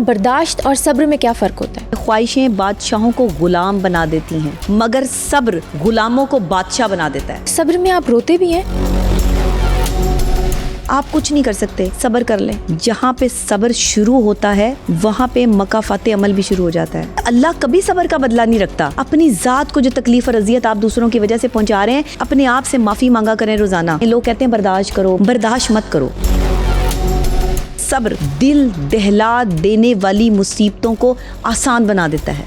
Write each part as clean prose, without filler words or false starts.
برداشت اور صبر میں کیا فرق ہوتا ہے؟ خواہشیں بادشاہوں کو غلام بنا دیتی ہیں مگر صبر غلاموں کو بادشاہ بنا دیتا ہے۔ صبر میں آپ روتے بھی ہیں؟ آپ کچھ نہیں کر سکتے، صبر کر لیں۔ جہاں پہ صبر شروع ہوتا ہے وہاں پہ مکافات عمل بھی شروع ہو جاتا ہے۔ اللہ کبھی صبر کا بدلہ نہیں رکھتا۔ اپنی ذات کو جو تکلیف اور اذیت آپ دوسروں کی وجہ سے پہنچا رہے ہیں، اپنے آپ سے معافی مانگا کریں روزانہ۔ لوگ کہتے ہیں برداشت کرو، برداشت مت کرو۔ صبر دل دہلا دینے والی مصیبتوں کو آسان بنا دیتا ہے۔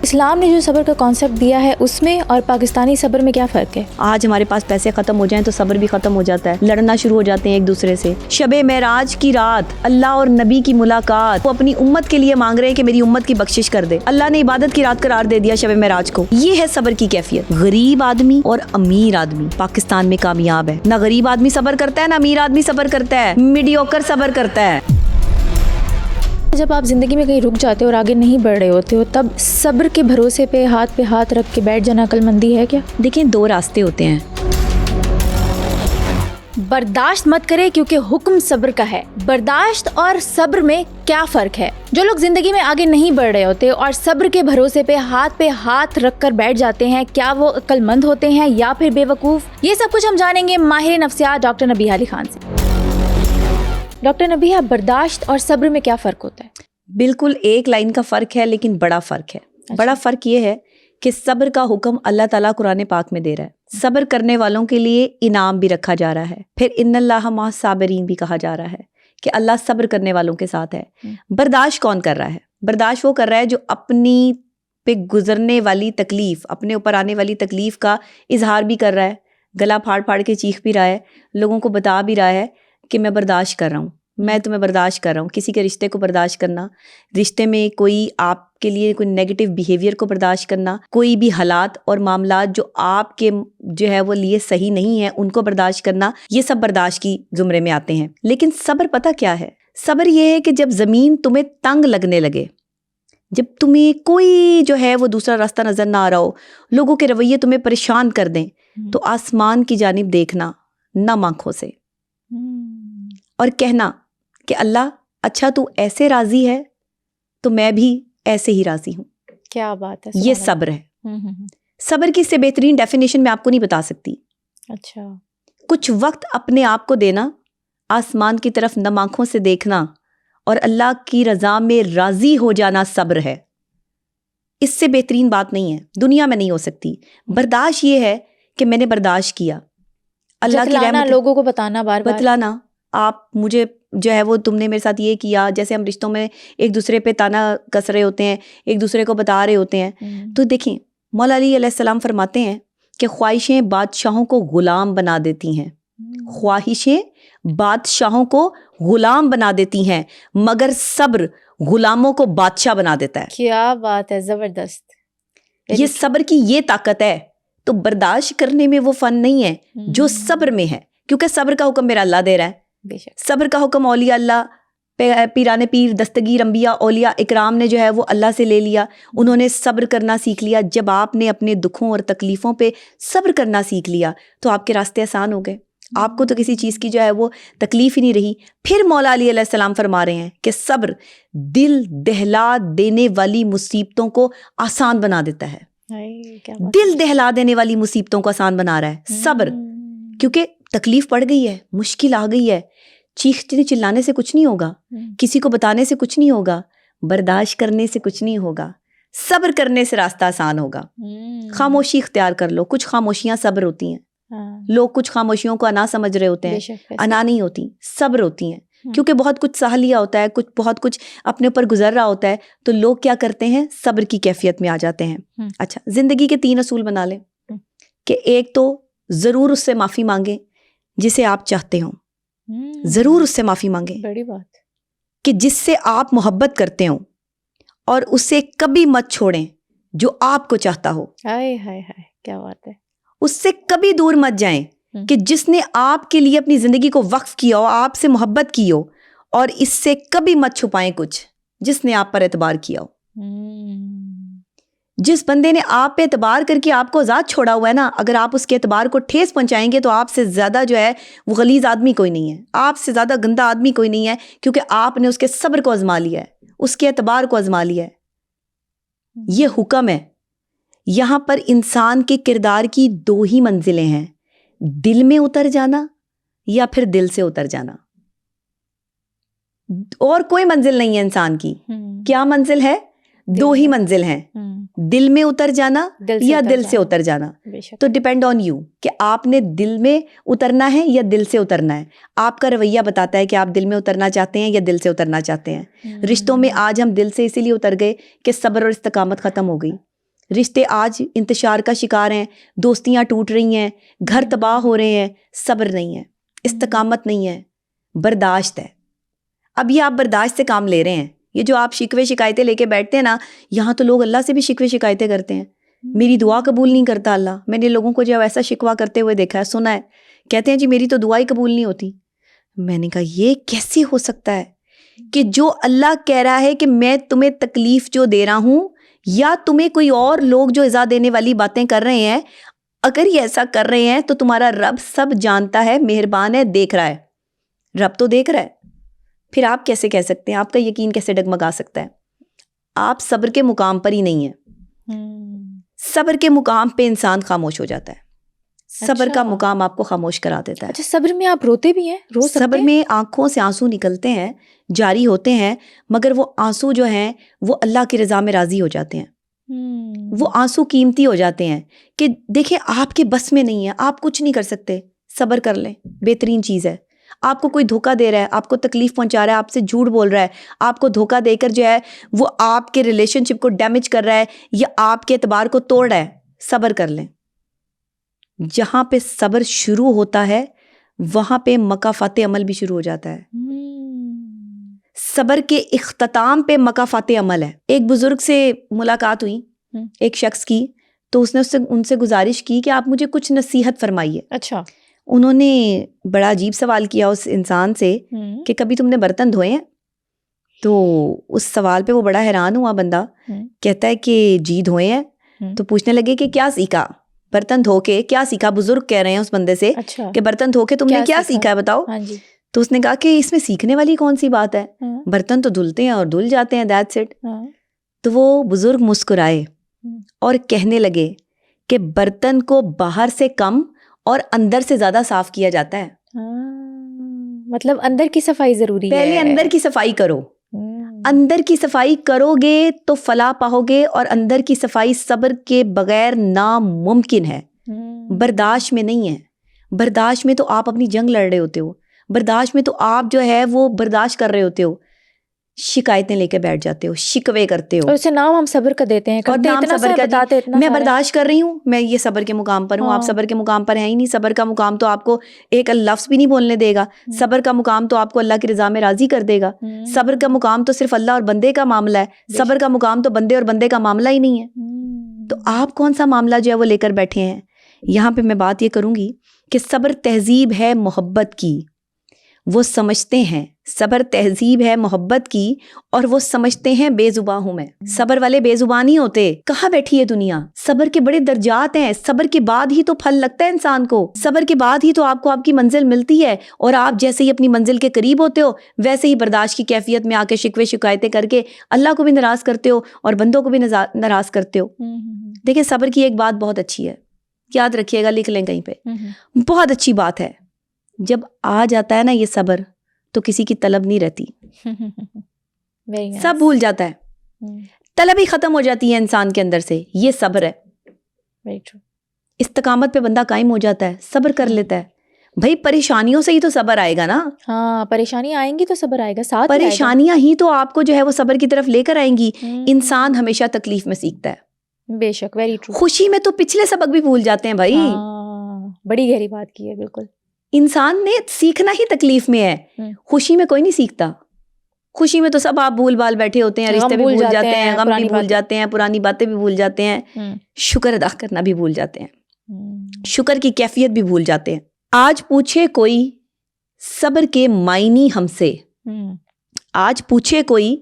اسلام نے جو صبر کا کانسیپٹ دیا ہے اس میں اور پاکستانی صبر میں کیا فرق ہے؟ آج ہمارے پاس پیسے ختم ہو جائیں تو صبر بھی ختم ہو جاتا ہے، لڑنا شروع ہو جاتے ہیں ایک دوسرے سے۔ شب معراج کی رات اللہ اور نبی کی ملاقات، وہ اپنی امت کے لیے مانگ رہے ہیں کہ میری امت کی بخشش کر دے۔ اللہ نے عبادت کی رات قرار دے دیا شب معراج کو۔ یہ ہے صبر کی کیفیت۔ غریب آدمی اور امیر آدمی پاکستان میں کامیاب ہے۔ نہ غریب آدمی صبر کرتا ہے، نہ امیر آدمی صبر کرتا ہے، میڈیوکر صبر کرتا ہے۔ جب آپ زندگی میں کہیں رک جاتے ہو اور آگے نہیں بڑھ رہے ہوتے ہو تب صبر کے بھروسے پہ ہاتھ رکھ کے بیٹھ جانا عقل مندی ہے کیا؟ دیکھیں، دو راستے ہوتے ہیں۔ برداشت مت کرے کیونکہ حکم صبر کا ہے۔ برداشت اور صبر میں کیا فرق ہے؟ جو لوگ زندگی میں آگے نہیں بڑھ رہے ہوتے اور صبر کے بھروسے پہ ہاتھ رکھ کر بیٹھ جاتے ہیں، کیا وہ عقل مند ہوتے ہیں یا پھر بے وقوف؟ یہ سب کچھ ہم جانیں گے ماہر نفسیات ڈاکٹر نبیہہ علی خان سے۔ ڈاکٹر نبیہہ، برداشت اور صبر میں کیا فرق ہوتا ہے؟ بالکل ایک لائن کا فرق ہے لیکن بڑا فرق ہے۔ بڑا فرق یہ ہے کہ صبر کا حکم اللہ تعالیٰ قرآن پاک میں دے رہا ہے۔ صبر کرنے والوں کے لیے انعام بھی رکھا جا رہا ہے۔ پھر ان اللہ مع الصابرین بھی کہا جا رہا ہے کہ اللہ صبر کرنے والوں کے ساتھ ہے۔ برداشت کون کر رہا ہے؟ برداشت وہ کر رہا ہے جو اپنی پہ گزرنے والی تکلیف، اپنے اوپر آنے والی تکلیف کا اظہار بھی کر رہا ہے، گلا پھاڑ کے چیخ بھی رہا ہے، لوگوں کو بتا بھی رہا ہے کہ میں برداشت کر رہا ہوں، میں تمہیں برداشت کر رہا ہوں۔ کسی کے رشتے کو برداشت کرنا، رشتے میں کوئی آپ کے لیے کوئی نیگیٹو بیہیویئر کو برداشت کرنا، کوئی بھی حالات اور معاملات جو آپ کے جو ہے وہ لیے صحیح نہیں ہیں ان کو برداشت کرنا، یہ سب برداشت کی زمرے میں آتے ہیں۔ لیکن صبر پتہ کیا ہے؟ صبر یہ ہے کہ جب زمین تمہیں تنگ لگنے لگے، جب تمہیں کوئی جو ہے وہ دوسرا راستہ نظر نہ آ رہا ہو، لوگوں کے رویے تمہیں پریشان کر دیں، تو آسمان کی جانب دیکھنا نم آنکھوں سے اور کہنا کہ اللہ اچھا تو ایسے راضی ہے تو میں بھی ایسے ہی راضی ہوں۔ کیا بات ہے! یہ صبر ہے۔ صبر کی اس سے بہترین ڈیفینیشن میں آپ کو نہیں بتا سکتی۔ اچھا، کچھ وقت اپنے آپ کو دینا، آسمان کی طرف نم آنکھوں سے دیکھنا اور اللہ کی رضا میں راضی ہو جانا صبر ہے۔ اس سے بہترین بات نہیں ہے، دنیا میں نہیں ہو سکتی۔ برداشت یہ ہے کہ میں نے برداشت کیا، اللہ کی رحمت، لوگوں کو بتانا، بار بار بتلانا، آپ مجھے جو ہے وہ تم نے میرے ساتھ یہ کیا، جیسے ہم رشتوں میں ایک دوسرے پہ تانا کس رہے ہوتے ہیں، ایک دوسرے کو بتا رہے ہوتے ہیں۔ تو دیکھیں، مولا علی علیہ السلام فرماتے ہیں کہ خواہشیں بادشاہوں کو غلام بنا دیتی ہیں، خواہشیں بادشاہوں کو غلام بنا دیتی ہیں مگر صبر غلاموں کو بادشاہ بنا دیتا ہے۔ کیا بات ہے، زبردست! یہ صبر کی یہ طاقت ہے۔ تو برداشت کرنے میں وہ فن نہیں ہے جو صبر میں ہے، کیونکہ صبر کا حکم میرا اللہ دے رہا ہے۔ بے شک صبر کا حکم اولیاء اللہ، پیران پیر، دستگیر انبیاء، اولیاء اکرام نے جو ہے وہ اللہ سے لے لیا، انہوں نے صبر کرنا سیکھ لیا۔ جب آپ نے اپنے دکھوں اور تکلیفوں پہ صبر کرنا سیکھ لیا تو آپ کے راستے آسان ہو گئے، آپ کو تو کسی چیز کی جو ہے وہ تکلیف ہی نہیں رہی۔ پھر مولا علی علیہ السلام فرما رہے ہیں کہ صبر دل دہلا دینے والی مصیبتوں کو آسان بنا دیتا ہے۔ دل دہلا دینے والی مصیبتوں کو آسان بنا رہا ہے صبر، کیونکہ تکلیف پڑ گئی ہے، مشکل آ گئی ہے، چیخنے چلانے سے کچھ نہیں ہوگا، کسی کو بتانے سے کچھ نہیں ہوگا، برداشت کرنے سے کچھ نہیں ہوگا، صبر کرنے سے راستہ آسان ہوگا۔ خاموشی اختیار کر لو، کچھ خاموشیاں صبر ہوتی ہیں۔ لوگ کچھ خاموشیوں کو انا سمجھ رہے ہوتے ہیں، انا نہیں ہوتی، صبر ہوتی ہیں، کیونکہ بہت کچھ سہ لیا ہوتا ہے، بہت کچھ اپنے اوپر گزر رہا ہوتا ہے، تو لوگ کیا کرتے ہیں؟ صبر کی کیفیت میں آ جاتے ہیں۔ اچھا، زندگی کے 3 اصول بنا لیں کہ ایک تو ضرور اس سے معافی مانگیں جسے آپ چاہتے ہوں، ضرور اس سے معافی مانگیں، بڑی بات، کہ جس سے آپ محبت کرتے ہوں، اور اسے کبھی مت چھوڑیں جو آپ کو چاہتا ہو۔ ہائے ہائے ہائے، کیا بات ہے! اس سے کبھی دور مت جائیں کہ جس نے آپ کے لیے اپنی زندگی کو وقف کیا ہو، آپ سے محبت کی ہو، اور اس سے کبھی مت چھپائیں کچھ جس نے آپ پر اعتبار کیا ہو۔ جس بندے نے آپ پہ اعتبار کر کے آپ کو آزاد چھوڑا ہوا ہے نا، اگر آپ اس کے اعتبار کو ٹھیس پہنچائیں گے تو آپ سے زیادہ جو ہے وہ غلیظ آدمی کوئی نہیں ہے، آپ سے زیادہ گندا آدمی کوئی نہیں ہے، کیونکہ آپ نے اس کے صبر کو آزما لیا ہے، اس کے اعتبار کو آزما لیا ہے۔ یہ حکم ہے۔ یہاں پر انسان کے کردار کی 2 ہی منزلیں ہیں، دل میں اتر جانا یا پھر دل سے اتر جانا، اور کوئی منزل نہیں ہے انسان کی۔ کیا منزل ہے؟ 2 ہی منزل ہیں، دل میں اتر جانا یا دل سے اتر جانا۔ تو ڈیپینڈ آن یو کہ آپ نے دل میں اترنا ہے یا دل سے اترنا ہے۔ آپ کا رویہ بتاتا ہے کہ آپ دل میں اترنا چاہتے ہیں یا دل سے اترنا چاہتے ہیں۔ رشتوں میں آج ہم دل سے اسی لیے اتر گئے کہ صبر اور استقامت ختم ہو گئی، رشتے آج انتشار کا شکار ہیں، دوستیاں ٹوٹ رہی ہیں، گھر تباہ ہو رہے ہیں، صبر نہیں ہے، استقامت نہیں ہے، برداشت ہے۔ اب یہ آپ برداشت سے کام لے رہے ہیں، یہ جو آپ شکوے شکایتیں لے کے بیٹھتے ہیں نا، یہاں تو لوگ اللہ سے بھی شکوے شکایتیں کرتے ہیں، میری دعا قبول نہیں کرتا اللہ۔ میں نے لوگوں کو جو ایسا شکوہ کرتے ہوئے دیکھا ہے، سنا ہے، کہتے ہیں جی میری تو دعا ہی قبول نہیں ہوتی۔ میں نے کہا یہ کیسے ہو سکتا ہے کہ جو اللہ کہہ رہا ہے کہ میں تمہیں تکلیف جو دے رہا ہوں، یا تمہیں کوئی اور لوگ جو ایذا دینے والی باتیں کر رہے ہیں، اگر یہ ایسا کر رہے ہیں تو تمہارا رب سب جانتا ہے، مہربان ہے، دیکھ رہا ہے۔ رب تو دیکھ رہا ہے، پھر آپ کیسے کہہ سکتے ہیں؟ آپ کا یقین کیسے ڈگمگا سکتا ہے؟ آپ صبر کے مقام پر ہی نہیں ہیں۔ صبر کے مقام پہ انسان خاموش ہو جاتا ہے، صبر کا مقام آپ کو خاموش کرا دیتا ہے۔ اچھا، صبر میں آپ روتے بھی ہیں؟ رو سکتے ہیں؟ صبر میں آنکھوں سے آنسو نکلتے ہیں، جاری ہوتے ہیں، مگر وہ آنسو جو ہیں وہ اللہ کی رضا میں راضی ہو جاتے ہیں۔ وہ آنسو قیمتی ہو جاتے ہیں کہ دیکھیں آپ کے بس میں نہیں ہے، آپ کچھ نہیں کر سکتے، صبر کر لیں، بہترین چیز ہے۔ آپ کو کوئی دھوکہ دے رہا ہے، آپ کو تکلیف پہنچا رہا ہے، آپ سے جھوٹ بول رہا ہے، آپ کو دھوکہ دے کر جو ہے وہ آپ کے ریلیشن شپ کو ڈیمیج کر رہا ہے یا آپ کے اعتبار کو توڑ رہا ہے، صبر کر لیں۔ جہاں پہ صبر شروع ہوتا ہے وہاں پہ مکافات عمل بھی شروع ہو جاتا ہے۔ صبر کے اختتام پہ مکافات عمل ہے۔ ایک بزرگ سے ملاقات ہوئی، ایک شخص کی، تو اس نے ان سے گزارش کی کہ آپ مجھے کچھ نصیحت فرمائیے۔ اچھا۔ انہوں نے بڑا عجیب سوال کیا اس انسان سے کہ کبھی تم نے برتن دھوئے ہیں؟ تو اس سوال پہ وہ بڑا حیران ہوا بندہ، کہتا ہے کہ جی دھوئے ہیں۔ تو پوچھنے لگے کہ کیا سیکھا برتن دھو کے، کیا سیکھا؟ بزرگ کہہ رہے ہیں اس بندے سے کہ برتن دھو کے تم نے کیا سیکھا ہے بتاؤ۔ تو اس نے کہا کہ اس میں سیکھنے والی کون سی بات ہے، برتن تو دھلتے ہیں اور دھل جاتے ہیں، دیٹس اٹ۔ تو وہ بزرگ مسکرائے اور کہنے لگے کہ برتن کو باہر سے کم اور اندر سے زیادہ صاف کیا جاتا ہے۔ مطلب اندر کی صفائی ضروری ہے، پہلے اندر کی صفائی کرو، اندر کی صفائی کرو گے تو فلاح پاؤ گے، اور اندر کی صفائی صبر کے بغیر ناممکن ہے، برداشت میں نہیں ہے۔ برداشت میں تو آپ اپنی جنگ لڑ رہے ہوتے ہو، برداشت میں تو آپ جو ہے وہ برداشت کر رہے ہوتے ہو، شکایتیں لے کے بیٹھ جاتے ہو، شکوے کرتے ہو، اور اسے نام ہم صبر کا دیتے ہیں، کرتے اتنا سا بتاتے اتنا میں برداشت کر رہی ہوں، میں یہ صبر کے مقام پر ہوں۔ آپ صبر کے مقام پر ہیں ہی نہیں۔ صبر کا مقام تو آپ کو ایک لفظ بھی نہیں بولنے دے گا، صبر کا مقام تو آپ کو اللہ کی رضا میں راضی کر دے گا، صبر کا مقام تو صرف اللہ اور بندے کا معاملہ ہے، صبر کا مقام تو بندے اور بندے کا معاملہ ہی نہیں ہے۔ تو آپ کون سا معاملہ جو ہے وہ لے کر بیٹھے ہیں؟ یہاں پہ میں بات یہ کروں گی کہ صبر تہذیب ہے محبت کی، وہ سمجھتے ہیں، صبر تہذیب ہے محبت کی، اور وہ سمجھتے ہیں بے زباں ہوں میں۔ صبر والے بے زبان نہیں ہوتے۔ کہاں بیٹھی ہے دنیا؟ صبر کے بڑے درجات ہیں، صبر کے بعد ہی تو پھل لگتا ہے انسان کو، صبر کے بعد ہی تو آپ کو آپ کی منزل ملتی ہے، اور آپ جیسے ہی اپنی منزل کے قریب ہوتے ہو ویسے ہی برداشت کی کیفیت میں آ کے شکوے شکایتیں کر کے اللہ کو بھی ناراض کرتے ہو اور بندوں کو بھی ناراض کرتے ہو۔ دیکھیں صبر کی ایک بات بہت اچھی ہے، یاد رکھیے گا، لکھ لیں کہیں پہ، بہت اچھی بات ہے، جب آ جاتا ہے نا یہ صبر تو کسی کی طلب نہیں رہتی، سب بھول جاتا ہے، طلب ہی ختم ہو جاتی ہے انسان کے اندر سے، یہ صبر ہے۔ استقامت پہ بندہ قائم ہو جاتا ہے، صبر کر لیتا ہے۔ بھائی پریشانیوں سے ہی تو صبر آئے گا نا۔ ہاں، پریشانیاں آئیں گی تو صبر آئے گا، ساتھ پریشانیاں ہی تو آپ کو جو ہے وہ صبر کی طرف لے کر آئیں گی۔ انسان ہمیشہ تکلیف میں سیکھتا ہے، بے شک، ویری ٹرو۔ خوشی میں تو پچھلے سبق بھی بھول جاتے ہیں بھائی، بڑی گہری بات کی ہے، بالکل۔ انسان نے سیکھنا ہی تکلیف میں ہے، خوشی میں کوئی نہیں سیکھتا۔ خوشی میں تو سب آپ بھول بھال بیٹھے ہوتے ہیں، رشتے بھی بھول جاتے ہیں، غم بھی بھول جاتے ہیں، پرانی باتیں بھی بھول جاتے ہیں، شکر ادا کرنا بھی بھول جاتے ہیں، شکر کی کیفیت بھی بھول جاتے ہیں۔ آج پوچھے کوئی صبر کے معنی ہم سے، آج پوچھے کوئی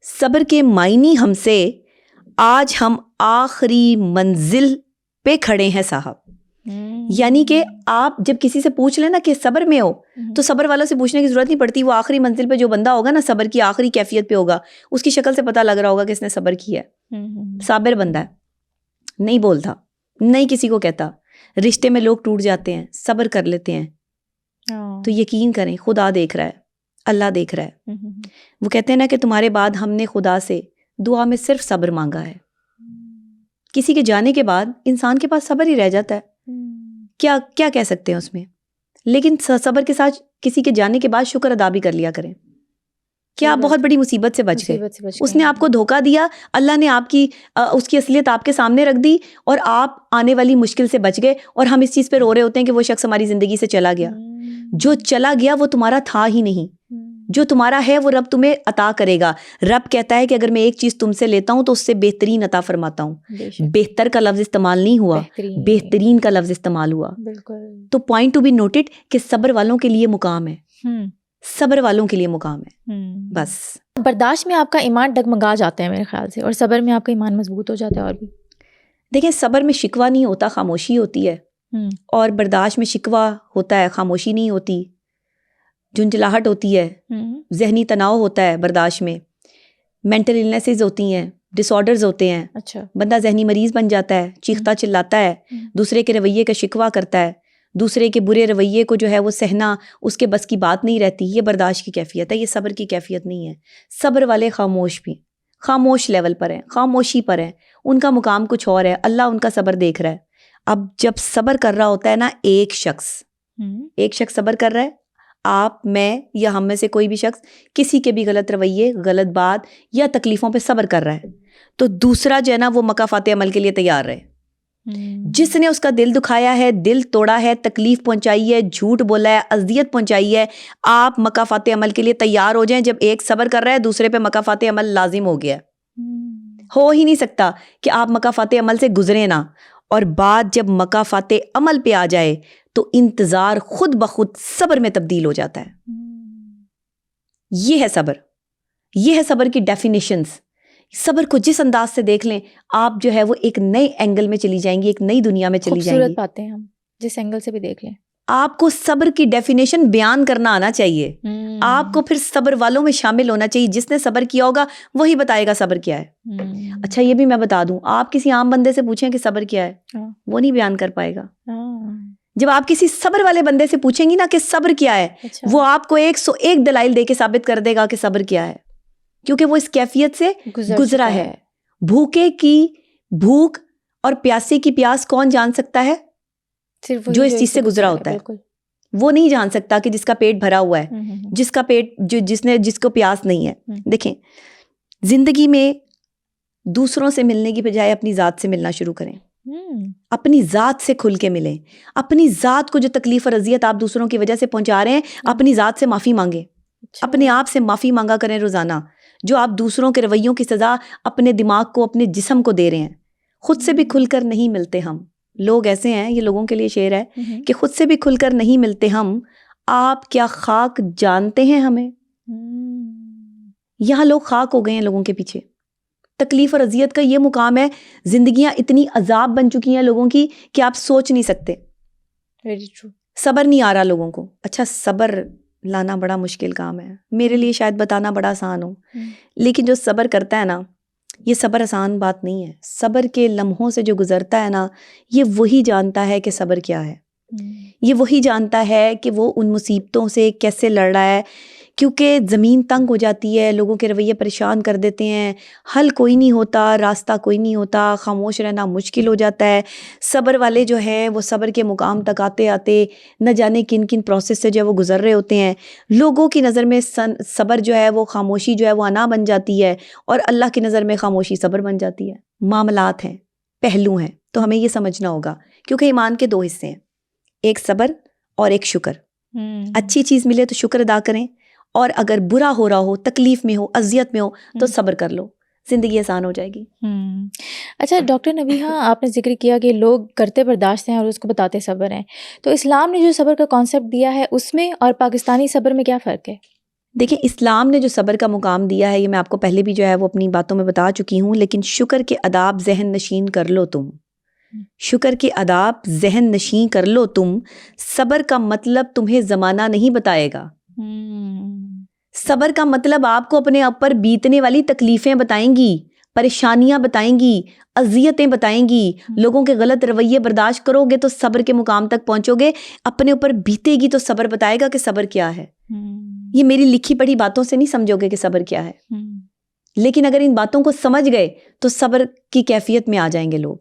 صبر کے معنی ہم سے، آج ہم آخری منزل پہ کھڑے ہیں صاحب. یعنی کہ آپ جب کسی سے پوچھ لیں نا کہ صبر میں ہو تو صبر والوں سے پوچھنے کی ضرورت نہیں پڑتی. وہ آخری منزل پہ جو بندہ ہوگا نا صبر کی آخری کیفیت پہ ہوگا, اس کی شکل سے پتہ لگ رہا ہوگا کہ اس نے صبر کیا ہے. صابر بندہ ہے, نہیں بولتا, نہیں کسی کو کہتا. رشتے میں لوگ ٹوٹ جاتے ہیں, صبر کر لیتے ہیں. تو یقین کریں خدا دیکھ رہا ہے, اللہ دیکھ رہا ہے. وہ کہتے ہیں نا کہ تمہارے بعد ہم نے خدا سے دعا میں صرف صبر مانگا ہے. کسی کے جانے کے بعد انسان کے پاس صبر ہی رہ جاتا ہے. کیا کہہ سکتے ہیں اس میں. لیکن صبر کے ساتھ کسی کے جانے کے بعد شکر ادا بھی کر لیا کریں کہ آپ بہت بڑی مصیبت سے بچ گئے. اس نے آپ کو دھوکہ دیا, اللہ نے آپ کی اس کی اصلیت آپ کے سامنے رکھ دی اور آپ آنے والی مشکل سے بچ گئے. اور ہم اس چیز پہ رو رہے ہوتے ہیں کہ وہ شخص ہماری زندگی سے چلا گیا. جو چلا گیا وہ تمہارا تھا ہی نہیں. جو تمہارا ہے وہ رب تمہیں عطا کرے گا. رب کہتا ہے کہ اگر میں ایک چیز تم سے لیتا ہوں تو اس سے بہترین عطا فرماتا ہوں. بہتر کا لفظ استعمال نہیں ہوا, بہترین کا لفظ استعمال ہوا. تو پوائنٹ ٹو بی نوٹڈ کہ صبر والوں کے لیے مقام ہے, صبر والوں کے لیے مقام ہے. بس برداشت میں آپ کا ایمان ڈگمگا جاتا ہے میرے خیال سے, اور صبر میں آپ کا ایمان مضبوط ہو جاتا ہے. اور بھی دیکھیں, صبر میں شکوہ نہیں ہوتا, خاموشی ہوتی ہے. اور برداشت میں شکوہ ہوتا ہے, خاموشی نہیں ہوتی, جھنجھلاہٹ ہوتی ہے, ذہنی تناؤ ہوتا ہے. برداشت میں مینٹل النیسز ہوتی ہیں, ڈس آرڈرز ہوتے ہیں. اچھا, بندہ ذہنی مریض بن جاتا ہے, چیختا چلاتا ہے, دوسرے کے رویے کا شکوہ کرتا ہے, دوسرے کے برے رویے کو جو ہے وہ سہنا اس کے بس کی بات نہیں رہتی. یہ برداشت کی کیفیت ہے, یہ صبر کی کیفیت نہیں ہے. صبر والے خاموش بھی, خاموش لیول پر ہیں, خاموشی پر ہیں, ان کا مقام کچھ اور ہے. اللہ ان کا صبر دیکھ رہا ہے. اب جب صبر کر رہا ہوتا ہے نا ایک شخص صبر کر رہا ہے, آپ, میں یا ہم میں سے کوئی بھی شخص کسی کے بھی غلط رویے, غلط بات یا تکلیفوں پہ صبر کر رہا ہے, تو دوسرا جو ہے نا وہ مکافات عمل کے لیے تیار رہے. جس نے اس کا دل دکھایا ہے, دل توڑا ہے, تکلیف پہنچائی ہے, جھوٹ بولا ہے, اذیت پہنچائی ہے, آپ مکافات عمل کے لیے تیار ہو جائیں. جب ایک صبر کر رہا ہے دوسرے پہ مکافات عمل لازم ہو گیا. ہو ہی نہیں سکتا کہ آپ مکافات عمل سے گزرے نہ. اور بات جب مکافات عمل پہ آ جائے تو انتظار خود بخود صبر میں تبدیل ہو جاتا ہے. یہ ہے صبر, یہ ہے صبر کی ڈیفینیشنز. صبر کو جس انداز سے دیکھ لیں آپ جو ہے وہ ایک نئے اینگل میں چلی جائیں گی, ایک نئی دنیا میں چلی جائیں گی. خوبصورت پاتے ہیں ہم جس اینگل سے بھی دیکھ لیں. آپ کو صبر کی ڈیفینیشن بیان کرنا آنا چاہیے. آپ کو پھر صبر والوں میں شامل ہونا چاہیے. جس نے صبر کیا ہوگا وہی بتائے گا صبر کیا ہے. اچھا یہ بھی میں بتا دوں, آپ کسی عام بندے سے پوچھیں کہ صبر کیا ہے, وہ نہیں بیان کر پائے گا. جب آپ کسی صبر والے بندے سے پوچھیں گی نا کہ صبر کیا ہے, وہ آپ کو 101 دلائل دے کے ثابت کر دے گا کہ صبر کیا ہے, کیونکہ وہ اس کیفیت سے گزرا ہے. بھوکے کی بھوک اور پیاسے کی پیاس کون جان سکتا ہے؟ جو اس چیز سے گزرا ہوتا ہے. وہ نہیں جان سکتا کہ جس کا پیٹ بھرا ہوا ہے, جس کا پیٹ جس کو پیاس نہیں ہے. دیکھیں, زندگی میں دوسروں سے ملنے کی بجائے اپنی ذات سے ملنا شروع کریں. اپنی ذات سے کھل کے ملیں. اپنی ذات کو جو تکلیف اور اذیت آپ دوسروں کی وجہ سے پہنچا رہے ہیں, اپنی ذات سے معافی مانگیں. اپنے آپ سے معافی مانگا کریں روزانہ. جو آپ دوسروں کے رویوں کی سزا اپنے دماغ کو, اپنے جسم کو دے رہے ہیں, خود سے بھی کھل کر نہیں ملتے ہم. لوگ ایسے ہیں, یہ لوگوں کے لیے شعر ہے, کہ خود سے بھی کھل کر نہیں ملتے ہم, آپ کیا خاک جانتے ہیں ہمیں. یہاں لوگ خاک ہو گئے ہیں لوگوں کے پیچھے. تکلیف اور اذیت کا یہ مقام ہے, زندگیاں اتنی عذاب بن چکی ہیں لوگوں کی کہ آپ سوچ نہیں سکتے. صبر نہیں آ رہا لوگوں کو. اچھا صبر لانا بڑا مشکل کام ہے, میرے لیے شاید بتانا بڑا آسان ہو, لیکن جو صبر کرتا ہے نا, یہ صبر آسان بات نہیں ہے. صبر کے لمحوں سے جو گزرتا ہے نا, یہ وہی جانتا ہے کہ صبر کیا ہے. یہ وہی جانتا ہے کہ وہ ان مصیبتوں سے کیسے لڑ رہا ہے. کیونکہ زمین تنگ ہو جاتی ہے, لوگوں کے رویے پریشان کر دیتے ہیں, حل کوئی نہیں ہوتا, راستہ کوئی نہیں ہوتا, خاموش رہنا مشکل ہو جاتا ہے. صبر والے جو ہیں وہ صبر کے مقام تک آتے آتے نہ جانے کن کن پروسیس سے جو ہے وہ گزر رہے ہوتے ہیں. لوگوں کی نظر میں صبر جو ہے وہ خاموشی جو ہے وہ انا بن جاتی ہے, اور اللہ کی نظر میں خاموشی صبر بن جاتی ہے. معاملات ہیں, پہلو ہیں, تو ہمیں یہ سمجھنا ہوگا. کیونکہ ایمان کے 2 حصے ہیں, ایک صبر اور ایک شکر. اچھی چیز ملے تو شکر ادا کریں, اور اگر برا ہو رہا ہو, تکلیف میں ہو, اذیت میں ہو, تو صبر کر لو, زندگی آسان ہو جائے گی. اچھا ڈاکٹر نبیہہ, آپ نے ذکر کیا کہ لوگ کرتے برداشت ہیں اور اس کو بتاتے صبر ہیں, تو اسلام نے جو صبر کا کانسیپٹ دیا ہے اس میں اور پاکستانی صبر میں کیا فرق ہے؟ دیکھیں اسلام نے جو صبر کا مقام دیا ہے یہ میں آپ کو پہلے بھی جو ہے وہ اپنی باتوں میں بتا چکی ہوں، لیکن شکر کے آداب ذہن نشین کر لو تم، شکر کے آداب ذہن نشین کر لو تم، صبر کا مطلب تمہیں زمانہ نہیں بتائے گا، صبر کا مطلب آپ کو اپنے اوپر بیتنے والی تکلیفیں بتائیں گی، پریشانیاں بتائیں گی، اذیتیں بتائیں گی، لوگوں کے غلط رویے برداشت کرو گے تو صبر کے مقام تک پہنچو گے، اپنے اوپر بیتے گی تو صبر بتائے گا کہ صبر کیا ہے۔ یہ میری لکھی پڑھی باتوں سے نہیں سمجھو گے کہ صبر کیا ہے، لیکن اگر ان باتوں کو سمجھ گئے تو صبر کی کیفیت میں آ جائیں گے لوگ۔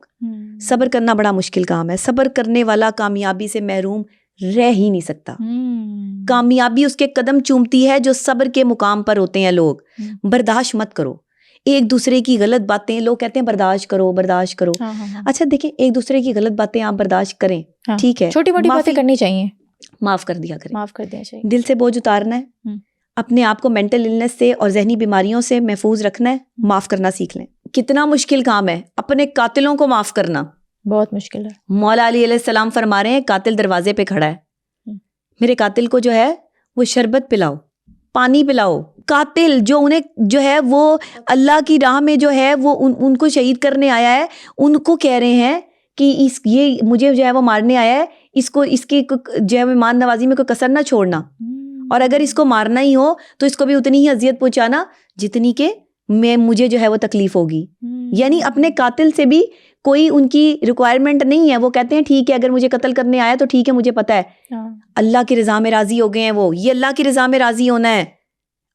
صبر کرنا بڑا مشکل کام ہے، صبر کرنے والا کامیابی سے محروم رہ ہی نہیں سکتا، کامیابی اس کے قدم چومتی ہے جو صبر کے مقام پر ہوتے ہیں لوگ۔ برداشت مت کرو ایک دوسرے کی غلط باتیں، لوگ کہتے ہیں برداشت کرو برداشت کرو، اچھا دیکھیں ایک دوسرے کی غلط باتیں آپ برداشت کریں، ٹھیک ہے، چھوٹی موٹی باتیں کرنی چاہیے، معاف کر دیا کریں، معاف کر دیا چاہیے، دل سے بوجھ اتارنا ہے، اپنے آپ کو مینٹل النس سے اور ذہنی بیماریوں سے محفوظ رکھنا ہے، معاف کرنا سیکھ لیں۔ کتنا مشکل کام ہے اپنے قاتلوں کو معاف کرنا، بہت مشکل ہے۔ مولا علی علیہ السلام فرما رہے ہیں قاتل دروازے پہ کھڑا ہے، میرے قاتل کو جو ہے وہ شربت پلاؤ، پانی پلاؤ۔ قاتل جو انہیں جو ہے وہ اللہ کی راہ میں جو ہے وہ ان کو شہید کرنے آیا ہے، ان کو کہہ رہے ہیں کہ یہ مجھے جو ہے وہ مارنے آیا ہے، اس کی جو ہے ایمان نوازی میں کوئی کسر نہ چھوڑنا، اور اگر اس کو مارنا ہی ہو تو اس کو بھی اتنی ہی اذیت پہنچانا جتنی کہ مجھے جو ہے وہ تکلیف ہوگی۔ یعنی اپنے قاتل سے بھی کوئی ان کی ریکوائرمنٹ نہیں ہے، وہ کہتے ہیں ٹھیک ہے اگر مجھے قتل کرنے آیا تو ٹھیک ہے مجھے پتہ ہے اللہ کی رضا میں راضی ہو گئے ہیں، وہ یہ اللہ کی رضا میں راضی ہونا ہے۔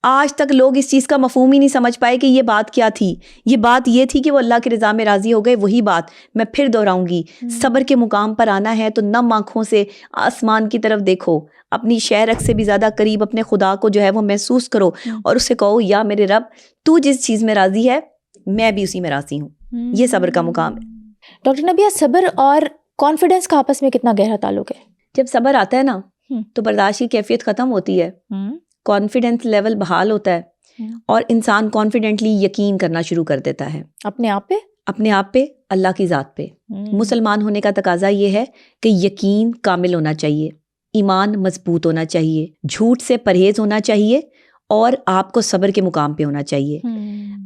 آج تک لوگ اس چیز کا مفہوم ہی نہیں سمجھ پائے کہ یہ بات کیا تھی، یہ بات یہ تھی کہ وہ اللہ کی رضا میں راضی ہو گئے۔ وہی بات میں پھر دہراؤں گی، صبر کے مقام پر آنا ہے تو نم آنکھوں سے آسمان کی طرف دیکھو، اپنی شہرک سے بھی زیادہ قریب اپنے خدا کو جو ہے وہ محسوس کرو اور اسے کہو یا میرے رب تو جس چیز میں راضی ہے میں بھی اسی میں راضی ہوں۔ یہ صبر کا مقام ہے۔ ڈاکٹر نبیہ، صبر اور کانفیڈنس کا آپس میں کتنا گہرا تعلق ہے؟ جب صبر آتا ہے نا تو برداشت کی کیفیت ختم ہوتی ہے، کانفیڈنس لیول بحال ہوتا ہے اور انسان کانفیڈنٹلی یقین کرنا شروع کر دیتا ہے اپنے آپ پہ، اللہ کی ذات پہ۔ مسلمان ہونے کا تقاضا یہ ہے کہ یقین کامل ہونا چاہیے، ایمان مضبوط ہونا چاہیے، جھوٹ سے پرہیز ہونا چاہیے اور آپ کو صبر کے مقام پہ ہونا چاہیے۔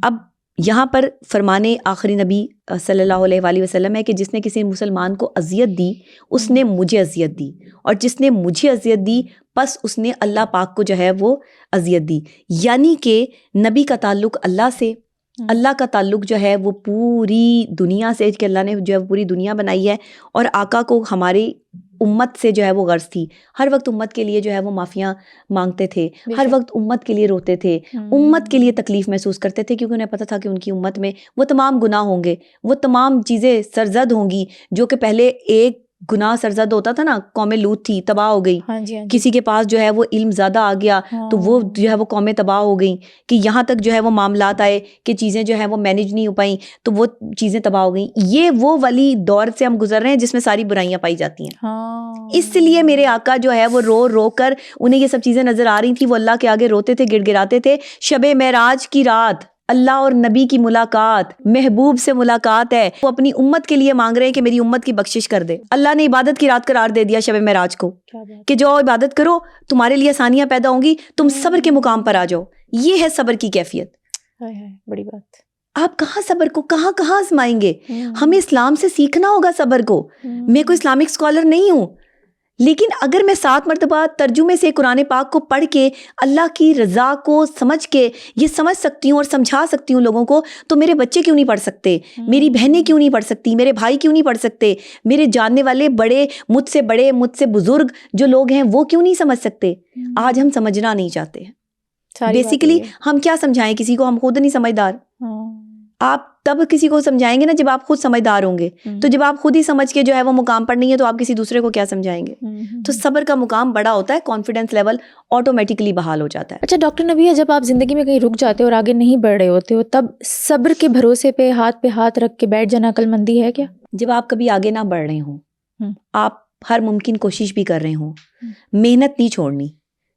اب یہاں پر فرمانے آخری نبی صلی اللہ علیہ وآلہ وسلم ہے کہ جس نے کسی مسلمان کو اذیت دی اس نے مجھے اذیت دی، اور جس نے مجھے اذیت دی پس اس نے اللہ پاک کو جو ہے وہ اذیت دی۔ یعنی کہ نبی کا تعلق اللہ سے، اللہ کا تعلق جو ہے وہ پوری دنیا سے، کہ اللہ نے جو ہے پوری دنیا بنائی ہے، اور آقا کو ہماری امت سے جو ہے وہ غرض تھی، ہر وقت امت کے لیے جو ہے وہ معافیاں مانگتے تھے، ہر وقت امت کے لیے روتے تھے، امت کے لیے تکلیف محسوس کرتے تھے، کیونکہ انہیں پتہ تھا کہ ان کی امت میں وہ تمام گناہ ہوں گے، وہ تمام چیزیں سرزد ہوں گی جو کہ پہلے ایک گناہ سرزد ہوتا تھا نا، قوم لوط تھی تباہ ہو گئی، کسی کے پاس جو ہے وہ علم زیادہ آ گیا تو وہ جو ہے وہ قومیں تباہ ہو گئیں، کہ یہاں تک جو ہے وہ معاملات آئے کہ چیزیں جو ہے وہ مینیج نہیں ہو پائیں تو وہ چیزیں تباہ ہو گئیں۔ یہ وہ والی دور سے ہم گزر رہے ہیں جس میں ساری برائیاں پائی جاتی ہیں۔ اس لیے میرے آقا جو ہے وہ رو رو کر، انہیں یہ سب چیزیں نظر آ رہی تھیں، وہ اللہ کے آگے روتے تھے، گڑ گڑاتے تھے۔ شب معراج کی رات اللہ اور نبی کی ملاقات، محبوب سے ملاقات ہے، وہ اپنی امت کے لیے مانگ رہے ہیں کہ میری امت کی بخشش کر دے۔ اللہ نے عبادت کی رات قرار دے دیا شب معراج کو کہ جو عبادت کرو تمہارے لیے آسانیاں پیدا ہوں گی، تم صبر کے مقام پر آ جاؤ۔ یہ ہے صبر کی کیفیت۔ بڑی بات۔ آپ کہاں صبر کو کہاں آزمائیں گے؟ ہمیں اسلام سے سیکھنا ہوگا صبر کو۔ میں کوئی اسلامک اسکالر نہیں ہوں، لیکن اگر میں 7 مرتبہ ترجمے سے قرآن پاک کو پڑھ کے اللہ کی رضا کو سمجھ کے یہ سمجھ سکتی ہوں اور سمجھا سکتی ہوں لوگوں کو، تو میرے بچے کیوں نہیں پڑھ سکتے؟ میری بہنیں کیوں نہیں پڑھ سکتی؟ میرے بھائی کیوں نہیں پڑھ سکتے؟ میرے جاننے والے مجھ سے بزرگ جو لوگ ہیں وہ کیوں نہیں سمجھ سکتے؟ آج ہم سمجھنا نہیں چاہتے ہیں۔ بیسیکلی ہم کیا سمجھائیں کسی کو؟ ہم خود نہیں سمجھدار۔ آپ تب کسی کو سمجھائیں گے نا جب آپ خود سمجھدار ہوں گے، تو جب آپ خود ہی سمجھ کے جو ہے وہ مقام پر نہیں ہے تو آپ کسی دوسرے کو کیا سمجھائیں گے؟ تو صبر کا مقام بڑا ہوتا ہے، کانفیڈنس لیول آٹومیٹکلی بحال ہو جاتا ہے۔ اچھا ڈاکٹر نبیہ، جب آپ زندگی میں کہیں رک جاتے ہو اور آگے نہیں بڑھ رہے ہوتے ہو، تب صبر کے بھروسے پہ ہاتھ رکھ کے بیٹھ جانا عقل مندی ہے کیا؟ جب آپ کبھی آگے نہ بڑھ رہے ہوں، آپ ہر ممکن کوشش بھی کر رہے ہوں، محنت نہیں چھوڑنی،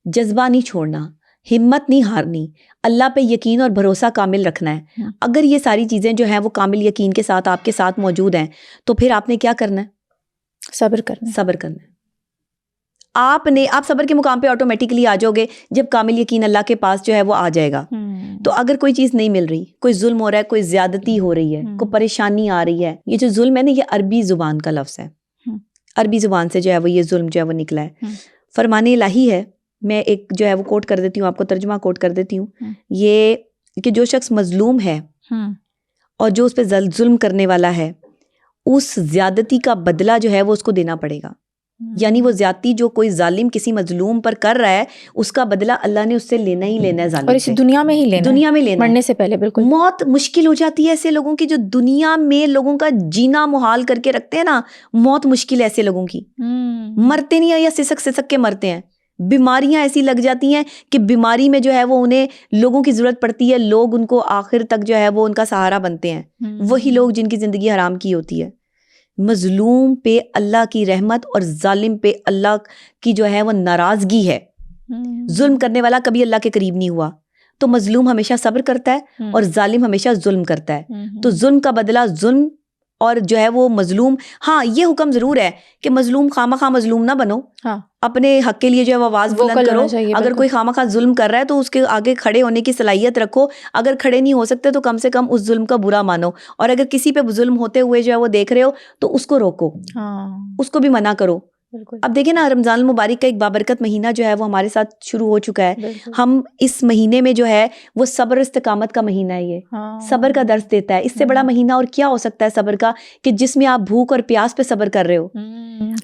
جذبہ نہیں چھوڑنا، ہمت نہیں ہارنی، اللہ پہ یقین اور بھروسہ کامل رکھنا ہے۔ اگر یہ ساری چیزیں جو ہیں وہ کامل یقین کے ساتھ آپ کے ساتھ موجود ہیں تو پھر آپ نے کیا کرنا ہے؟ صبر کرنا ہے۔ آپ صبر کے مقام پہ آٹومیٹکلی آ جاؤ گے جب کامل یقین اللہ کے پاس جو ہے وہ آ جائے گا. تو اگر کوئی چیز نہیں مل رہی, کوئی ظلم ہو رہا ہے, کوئی زیادتی ہو رہی ہے, کوئی پریشانی آ رہی ہے, یہ جو ظلم ہے نا یہ عربی زبان کا لفظ ہے, عربی زبان سے جو ہے وہ یہ ظلم جو ہے وہ نکلا ہے. فرمان الہی ہے, میں ایک جو ہے وہ کوٹ کر دیتی ہوں آپ کو, ترجمہ کوٹ کر دیتی ہوں, یہ کہ جو شخص مظلوم ہے اور جو اس پہ ظلم کرنے والا ہے, اس زیادتی کا بدلہ جو ہے وہ اس کو دینا پڑے گا. یعنی وہ زیادتی جو کوئی ظالم کسی مظلوم پر کر رہا ہے اس کا بدلہ اللہ نے اس سے لینا ہی لینا ہے ظالم سے, اور اسی دنیا میں ہی لینا, دنیا میں لینا, مرنے سے پہلے. بالکل موت مشکل ہو جاتی ہے ایسے لوگوں کی جو دنیا میں لوگوں کا جینا محال کر کے رکھتے ہیں نا, موت مشکل ہے ایسے لوگوں کی. مرتے نہیں ہیں یا سسک کے مرتے ہیں, بیماریاں ایسی لگ جاتی ہیں کہ بیماری میں جو ہے وہ انہیں لوگوں کی ضرورت پڑتی ہے, لوگ ان کو آخر تک جو ہے وہ ان کا سہارا بنتے ہیں, وہی لوگ جن کی زندگی حرام کی ہوتی ہے. مظلوم پہ اللہ کی رحمت اور ظالم پہ اللہ کی جو ہے وہ ناراضگی ہے. ظلم کرنے والا کبھی اللہ کے قریب نہیں ہوا, تو مظلوم ہمیشہ صبر کرتا ہے اور ظالم ہمیشہ ظلم کرتا ہے. تو ظلم کا بدلہ ظلم, اور جو ہے وہ مظلوم, ہاں یہ حکم ضرور ہے کہ مظلوم خواہ مظلوم نہ بنو, اپنے حق کے لیے جو ہے وہ آواز بلند کرو. اگر کوئی خواہ ظلم کر رہا ہے تو اس کے آگے کھڑے ہونے کی صلاحیت رکھو, اگر کھڑے نہیں ہو سکتے تو کم سے کم اس ظلم کا برا مانو, اور اگر کسی پہ ظلم ہوتے ہوئے جو ہے وہ دیکھ رہے ہو تو اس کو روکو, اس کو بھی منع کرو. اب دیکھیں نا, رمضان المبارک کا ایک بابرکت مہینہ جو ہے وہ ہمارے ساتھ شروع ہو چکا ہے. ہم اس مہینے میں جو ہے وہ صبر استقامت کا مہینہ ہے, یہ صبر کا درس دیتا ہے. اس سے بڑا مہینہ اور کیا ہو سکتا ہے صبر کا, کہ جس میں آپ بھوک اور پیاس پہ صبر کر رہے ہو.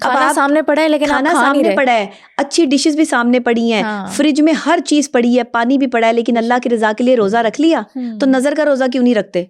کھانا سامنے پڑا ہے لیکن کھانا سامنے پڑا ہے, اچھی ڈشز بھی سامنے پڑی ہیں, فریج میں ہر چیز پڑی ہے, پانی بھی پڑا ہے, لیکن اللہ کی رضا کے لیے روزہ رکھ لیا. تو نظر کا روزہ کیوں نہیں رکھتے؟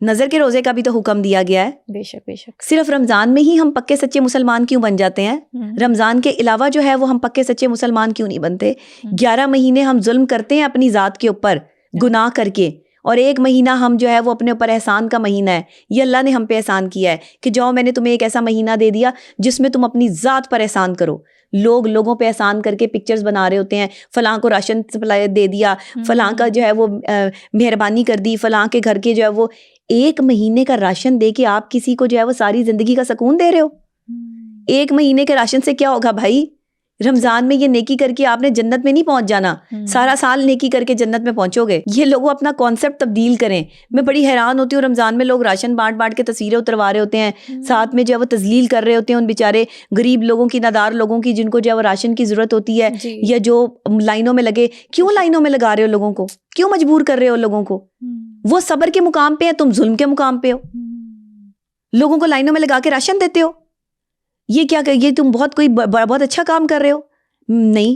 نظر کے روزے کا بھی تو حکم دیا گیا ہے. بے شک بے شک. صرف رمضان میں ہی ہم پکے سچے مسلمان کیوں بن جاتے ہیں؟ رمضان کے علاوہ جو ہے وہ ہم پکے سچے مسلمان کیوں نہیں بنتے؟ 11 مہینے ہم ظلم کرتے ہیں اپنی ذات کے اوپر گناہ کر کے, اور 1 مہینہ ہم جو ہے وہ اپنے اوپر احسان کا مہینہ ہے. یہ اللہ نے ہم پہ احسان کیا ہے کہ جاؤ میں نے تمہیں ایک ایسا مہینہ دے دیا جس میں تم اپنی ذات پر احسان کرو. لوگوں پہ احسان کر کے پکچرز بنا رہے ہوتے ہیں, فلاں کو راشن سپلائی دے دیا, فلاں کا جو ہے وہ مہربانی کر دی, فلاں کے گھر کے جو ہے وہ 1 مہینے کا راشن دے کے آپ کسی کو جو ہے وہ ساری زندگی کا سکون دے رہے ہو. 1 مہینے کے راشن سے کیا ہوگا بھائی؟ رمضان میں یہ نیکی کر کے آپ نے جنت میں نہیں پہنچ جانا, سارا سال نیکی کر کے جنت میں پہنچو گے. یہ لوگوں اپنا کانسیپٹ تبدیل کریں. میں بڑی حیران ہوتی ہوں, رمضان میں لوگ راشن بانٹ کے تصویریں اتروا رہے ہوتے ہیں, ساتھ میں جو ہے وہ تذلیل کر رہے ہوتے ہیں ان بیچارے غریب لوگوں کی, نادار لوگوں کی, جن کو جو ہے وہ راشن کی ضرورت ہوتی ہے, یا جو لائنوں میں لگے. کیوں لائنوں میں لگا رہے ہو لوگوں کو؟ کیوں مجبور کر رہے ہو لوگوں کو؟ وہ صبر کے مقام پہ ہے, تم ظلم کے مقام پہ ہو. لوگوں کو لائنوں میں لگا کے راشن دیتے ہو, یہ کیا کہ یہ تم بہت اچھا کام کر رہے ہو. نہیں,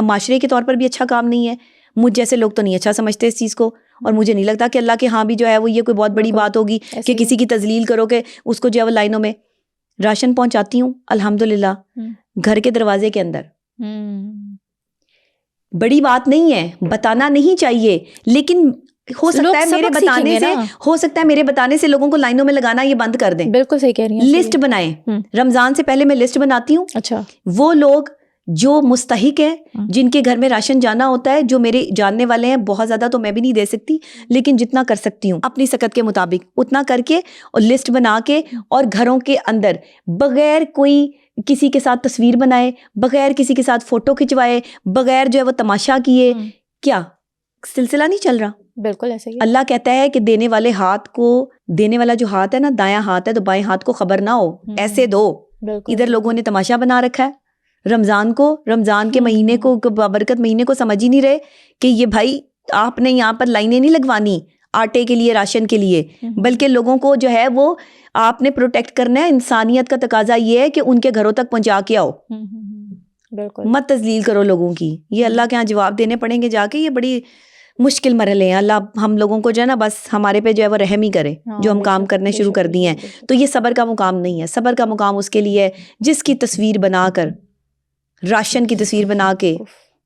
معاشرے کے طور پر بھی اچھا کام نہیں ہے. مجھ جیسے لوگ تو نہیں اچھا سمجھتے اس چیز کو, اور مجھے نہیں لگتا کہ اللہ کے ہاں بھی جو ہے وہ یہ کوئی بہت بڑی بات ہوگی کہ کسی کی تذلیل کرو کہ اس کو جو ہے وہ لائنوں میں. راشن پہنچاتی ہوں الحمدللہ گھر کے دروازے کے اندر, بڑی بات نہیں ہے, بتانا نہیں چاہیے, لیکن ہو سکتا ہے میرے بتانے سے لوگوں کو لائنوں میں لگانا یہ بند کر دیں. بالکل صحیح کہہ رہی ہیں. لسٹ بنائیں. رمضان سے پہلے میں لسٹ بناتی ہوں. اچھا, وہ لوگ جو مستحق ہیں, جن کے گھر میں راشن جانا ہوتا ہے, جو میرے جاننے والے ہیں, بہت زیادہ تو میں بھی نہیں دے سکتی, لیکن جتنا کر سکتی ہوں اپنی سکت کے مطابق اتنا کر کے, اور لسٹ بنا کے, اور گھروں کے اندر بغیر کوئی کسی کے ساتھ تصویر بنائے, بغیر کسی کے ساتھ فوٹو کھنچوائے, بغیر جو ہے وہ تماشا کیے, کیا سلسلہ نہیں چل رہا؟ بالکل ایسے ہی. اللہ کہتا ہے کہ دینے والا جو ہاتھ ہے نا, دایاں ہاتھ ہے, تو بائیں ہاتھ کو خبر نہ ہو, ایسے دو. ادھر لوگوں نے تماشا بنا رکھا ہے. رمضان کے مہینے کو, بابرکت مہینے کو سمجھ ہی نہیں رہے کہ یہ بھائی آپ نے یہاں پر لائنیں نہیں لگوانی آٹے کے لیے, راشن کے لیے, بلکہ لوگوں کو جو ہے وہ آپ نے پروٹیکٹ کرنا ہے. انسانیت کا تقاضا یہ ہے کہ ان کے گھروں تک پہنچا کے آؤ, مت تذلیل کرو لوگوں کی. یہ اللہ کے ہاں جواب دینے پڑیں گے جا کے. یہ بڑی مشکل مرحلے ہیں. اللہ ہم لوگوں کو جو ہے نا بس ہمارے پہ جو ہے وہ رحم ہی کرے, جو ہم کام کرنے شروع کر دیے ہیں. تو یہ صبر کا مقام نہیں ہے. صبر کا مقام اس کے لیے ہے جس کی تصویر بنا کر, راشن کی تصویر بنا کے,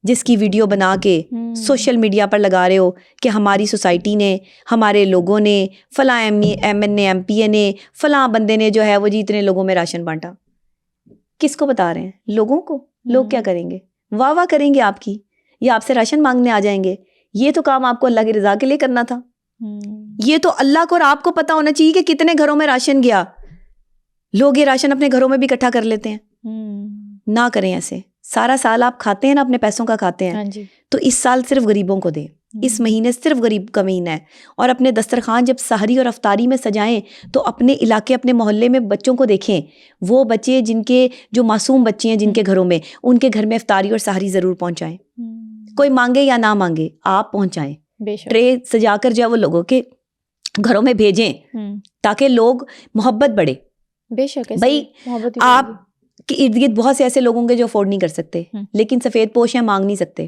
جس کی ویڈیو بنا کے سوشل میڈیا پر لگا رہے ہو کہ ہماری سوسائٹی نے, ہمارے لوگوں نے, فلاں M N A M P A نے, فلاں بندے نے جو ہے وہ جی اتنے لوگوں میں راشن بانٹا. کس کو بتا رہے ہیں؟ لوگوں کو. لوگ کیا کریں گے؟ واہ واہ کریں گے آپ کی, یا آپ سے راشن مانگنے آ جائیں گے. یہ تو کام آپ کو اللہ کی رضا کے لیے کرنا تھا. یہ تو اللہ کو اور آپ کو پتا ہونا چاہیے کہ کتنے گھروں میں راشن گیا. لوگ یہ راشن اپنے گھروں میں بھی اکٹھا کر لیتے ہیں. نہ کریں ایسے. سارا سال آپ کھاتے ہیں نا, اپنے پیسوں کا کھاتے ہیں, ہاں جی, تو اس سال صرف غریبوں کو دیں. اس مہینے صرف غریب کا مہینہ ہے. اور اپنے دسترخوان جب سحری اور افطاری میں سجائیں تو اپنے علاقے, اپنے محلے میں بچوں کو دیکھیں, وہ بچے جن کے جو معصوم بچے ہیں جن کے گھروں میں, ان کے گھر میں افطاری اور سحری ضرور پہنچائیں. کوئی مانگے یا نہ مانگے, آپ پہنچائیں. ٹرے سجا کر جو ہے وہ لوگوں کے گھروں میں بھیجیں تاکہ لوگ محبت بڑھے. بے شک بھائی آپ کے ارد گرد بہت سے ایسے لوگ ہوں گے جو افورڈ نہیں کر سکتے, لیکن سفید پوش ہیں, مانگ نہیں سکتے.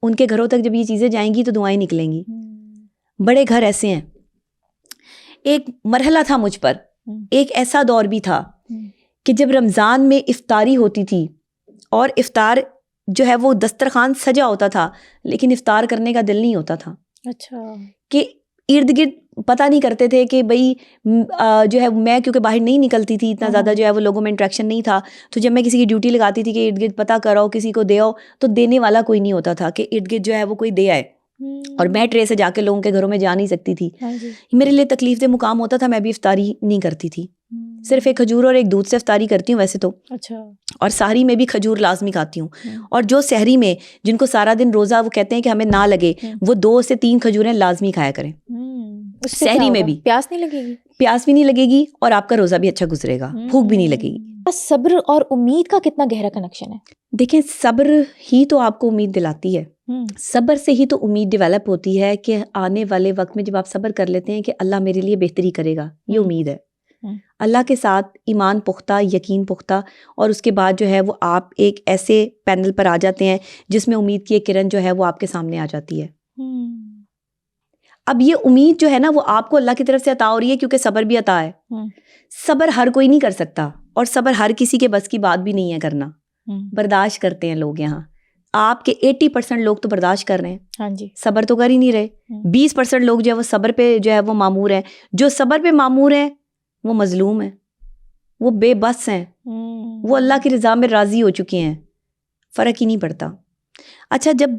ان کے گھروں تک جب یہ چیزیں جائیں گی تو دعائیں نکلیں گی. بڑے گھر ایسے ہیں. ایک مرحلہ تھا مجھ پر, ایک ایسا دور بھی تھا کہ جب رمضان میں افطاری ہوتی تھی اور افطار جو ہے وہ دسترخوان سجا ہوتا تھا, لیکن افطار کرنے کا دل نہیں ہوتا تھا. اچھا, کہ ارد گرد پتہ نہیں کرتے تھے کہ بھئی جو ہے میں کیونکہ باہر نہیں نکلتی تھی اتنا زیادہ, جو ہے وہ لوگوں میں انٹریکشن نہیں تھا, تو جب میں کسی کی ڈیوٹی لگاتی تھی کہ ارد گرد پتہ کراؤ, کسی کو دے آؤ, تو دینے والا کوئی نہیں ہوتا تھا کہ ارد گرد جو ہے وہ کوئی دے آئے. اور میں ٹرے سے جا کے لوگوں کے گھروں میں جا نہیں سکتی تھی. میرے لیے تکلیف دہ مقام ہوتا تھا, میں بھی افطاری نہیں کرتی تھی. صرف ایک کھجور اور ایک دودھ سے افطاری کرتی ہوں ویسے تو. اچھا. اور سحری میں بھی کھجور لازمی کھاتی ہوں. اور جو سحری میں جن کو سارا دن روزہ وہ کہتے ہیں کہ ہمیں نہ لگے, وہ 2 سے 3 کھجوریں لازمی کھایا کریں. سحری میں بھی پیاس نہیں لگے گی, پیاس بھی نہیں لگے گی, اور آپ کا روزہ بھی اچھا گزرے گا, بھوک بھی نہیں لگے گی. صبر اور امید کا کتنا گہرا کنیکشن ہے؟ دیکھیں, صبر ہی تو آپ کو امید دلاتی ہے. صبر سے ہی تو امید ڈیولپ ہوتی ہے کہ آنے والے وقت میں جب آپ صبر کر لیتے ہیں کہ اللہ میرے لیے بہتری کرے گا, یہ امید ہے. اللہ کے ساتھ ایمان پختہ, یقین پختہ, اور اس کے بعد جو ہے وہ آپ ایک ایسے پینل پر آ جاتے ہیں جس میں امید کی ایک کرن جو ہے وہ آپ کے سامنے آ جاتی ہے. اب یہ امید جو ہے نا وہ آپ کو اللہ کی طرف سے عطا ہو رہی ہے کیونکہ صبر بھی عطا ہے. صبر ہر کوئی نہیں کر سکتا, اور صبر ہر کسی کے بس کی بات بھی نہیں ہے کرنا. برداشت کرتے ہیں لوگ یہاں, آپ کے 80% لوگ تو برداشت کر رہے ہیں. ہاں جی, صبر تو کر ہی نہیں رہے. 20% لوگ جو ہے وہ صبر پہ جو ہے وہ مامور ہیں. جو صبر پہ مامور ہیں وہ مظلوم ہیں, وہ بے بس ہیں, وہ اللہ کی رضا میں راضی ہو چکے ہیں, فرق ہی نہیں پڑتا. اچھا, جب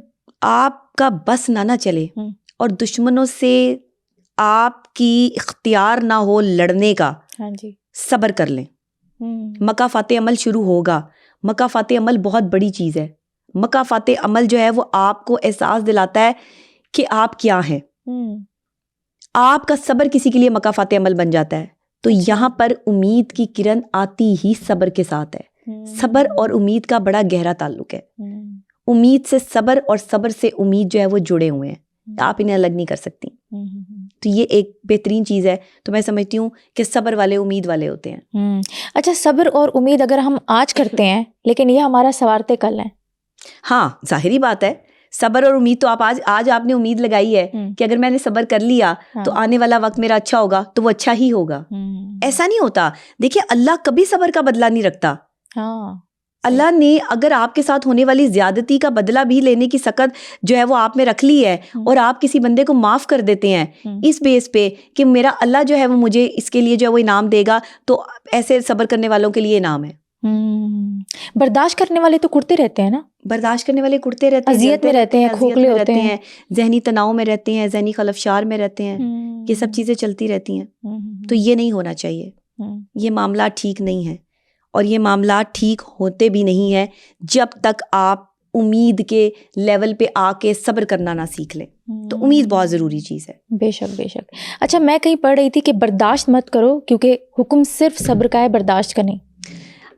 آپ کا بس نہ چلے اور دشمنوں سے آپ کی اختیار نہ ہو لڑنے کا, صبر کر لیں. مکافات عمل شروع ہوگا. مکافات عمل بہت بڑی چیز ہے. مکافات عمل جو ہے وہ آپ کو احساس دلاتا ہے کہ آپ کیا ہیں. آپ کا صبر کسی کے لیے مکافات عمل بن جاتا ہے. تو یہاں پر امید کی کرن آتی ہی صبر کے ساتھ ہے. صبر اور امید کا بڑا گہرا تعلق ہے. امید سے صبر اور صبر سے امید جو ہے وہ جڑے ہوئے ہیں, آپ انہیں الگ نہیں کر سکتی. تو یہ ایک بہترین چیز ہے. تو میں سمجھتی ہوں کہ صبر والے امید والے ہوتے ہیں. اچھا, صبر اور امید اگر ہم آج کرتے ہیں لیکن یہ ہمارا سوارتے کل ہیں. ہاں, ظاہری بات ہے. صبر اور امید تو آپ آج آپ نے امید لگائی ہے کہ اگر میں نے صبر کر لیا تو آنے والا وقت میرا اچھا ہوگا, تو وہ اچھا ہی ہوگا. ایسا نہیں ہوتا. دیکھیے, اللہ کبھی صبر کا بدلہ نہیں رکھتا. اللہ نے اگر آپ کے ساتھ ہونے والی زیادتی کا بدلہ بھی لینے کی سخت جو ہے وہ آپ میں رکھ لی ہے, اور آپ کسی بندے کو معاف کر دیتے ہیں اس بیس پہ کہ میرا اللہ جو ہے وہ مجھے اس کے لیے جو ہے وہ انعام دے گا, تو ایسے صبر کرنے والوں کے لیے انعام ہے. برداشت کرنے والے تو کرتے رہتے ہیں نا, برداشت کرنے والے کرتے رہتے ہیں, اذیت میں رہتے ہیں, کھوکھلے ہوتے ہیں, ذہنی تناؤ میں رہتے ہیں, ذہنی خلفشار میں رہتے ہیں. یہ سب چیزیں چلتی رہتی ہیں. تو یہ نہیں ہونا چاہیے. یہ معاملات ٹھیک نہیں ہیں, اور یہ معاملات ٹھیک ہوتے بھی نہیں ہیں جب تک آپ امید کے لیول پہ آ کے صبر کرنا نہ سیکھ لیں. تو امید بہت ضروری چیز ہے. بے شک, بے شک. اچھا, میں کہیں پڑھ رہی تھی کہ برداشت مت کرو کیونکہ حکم صرف صبر کا ہے, برداشت کا نہیں.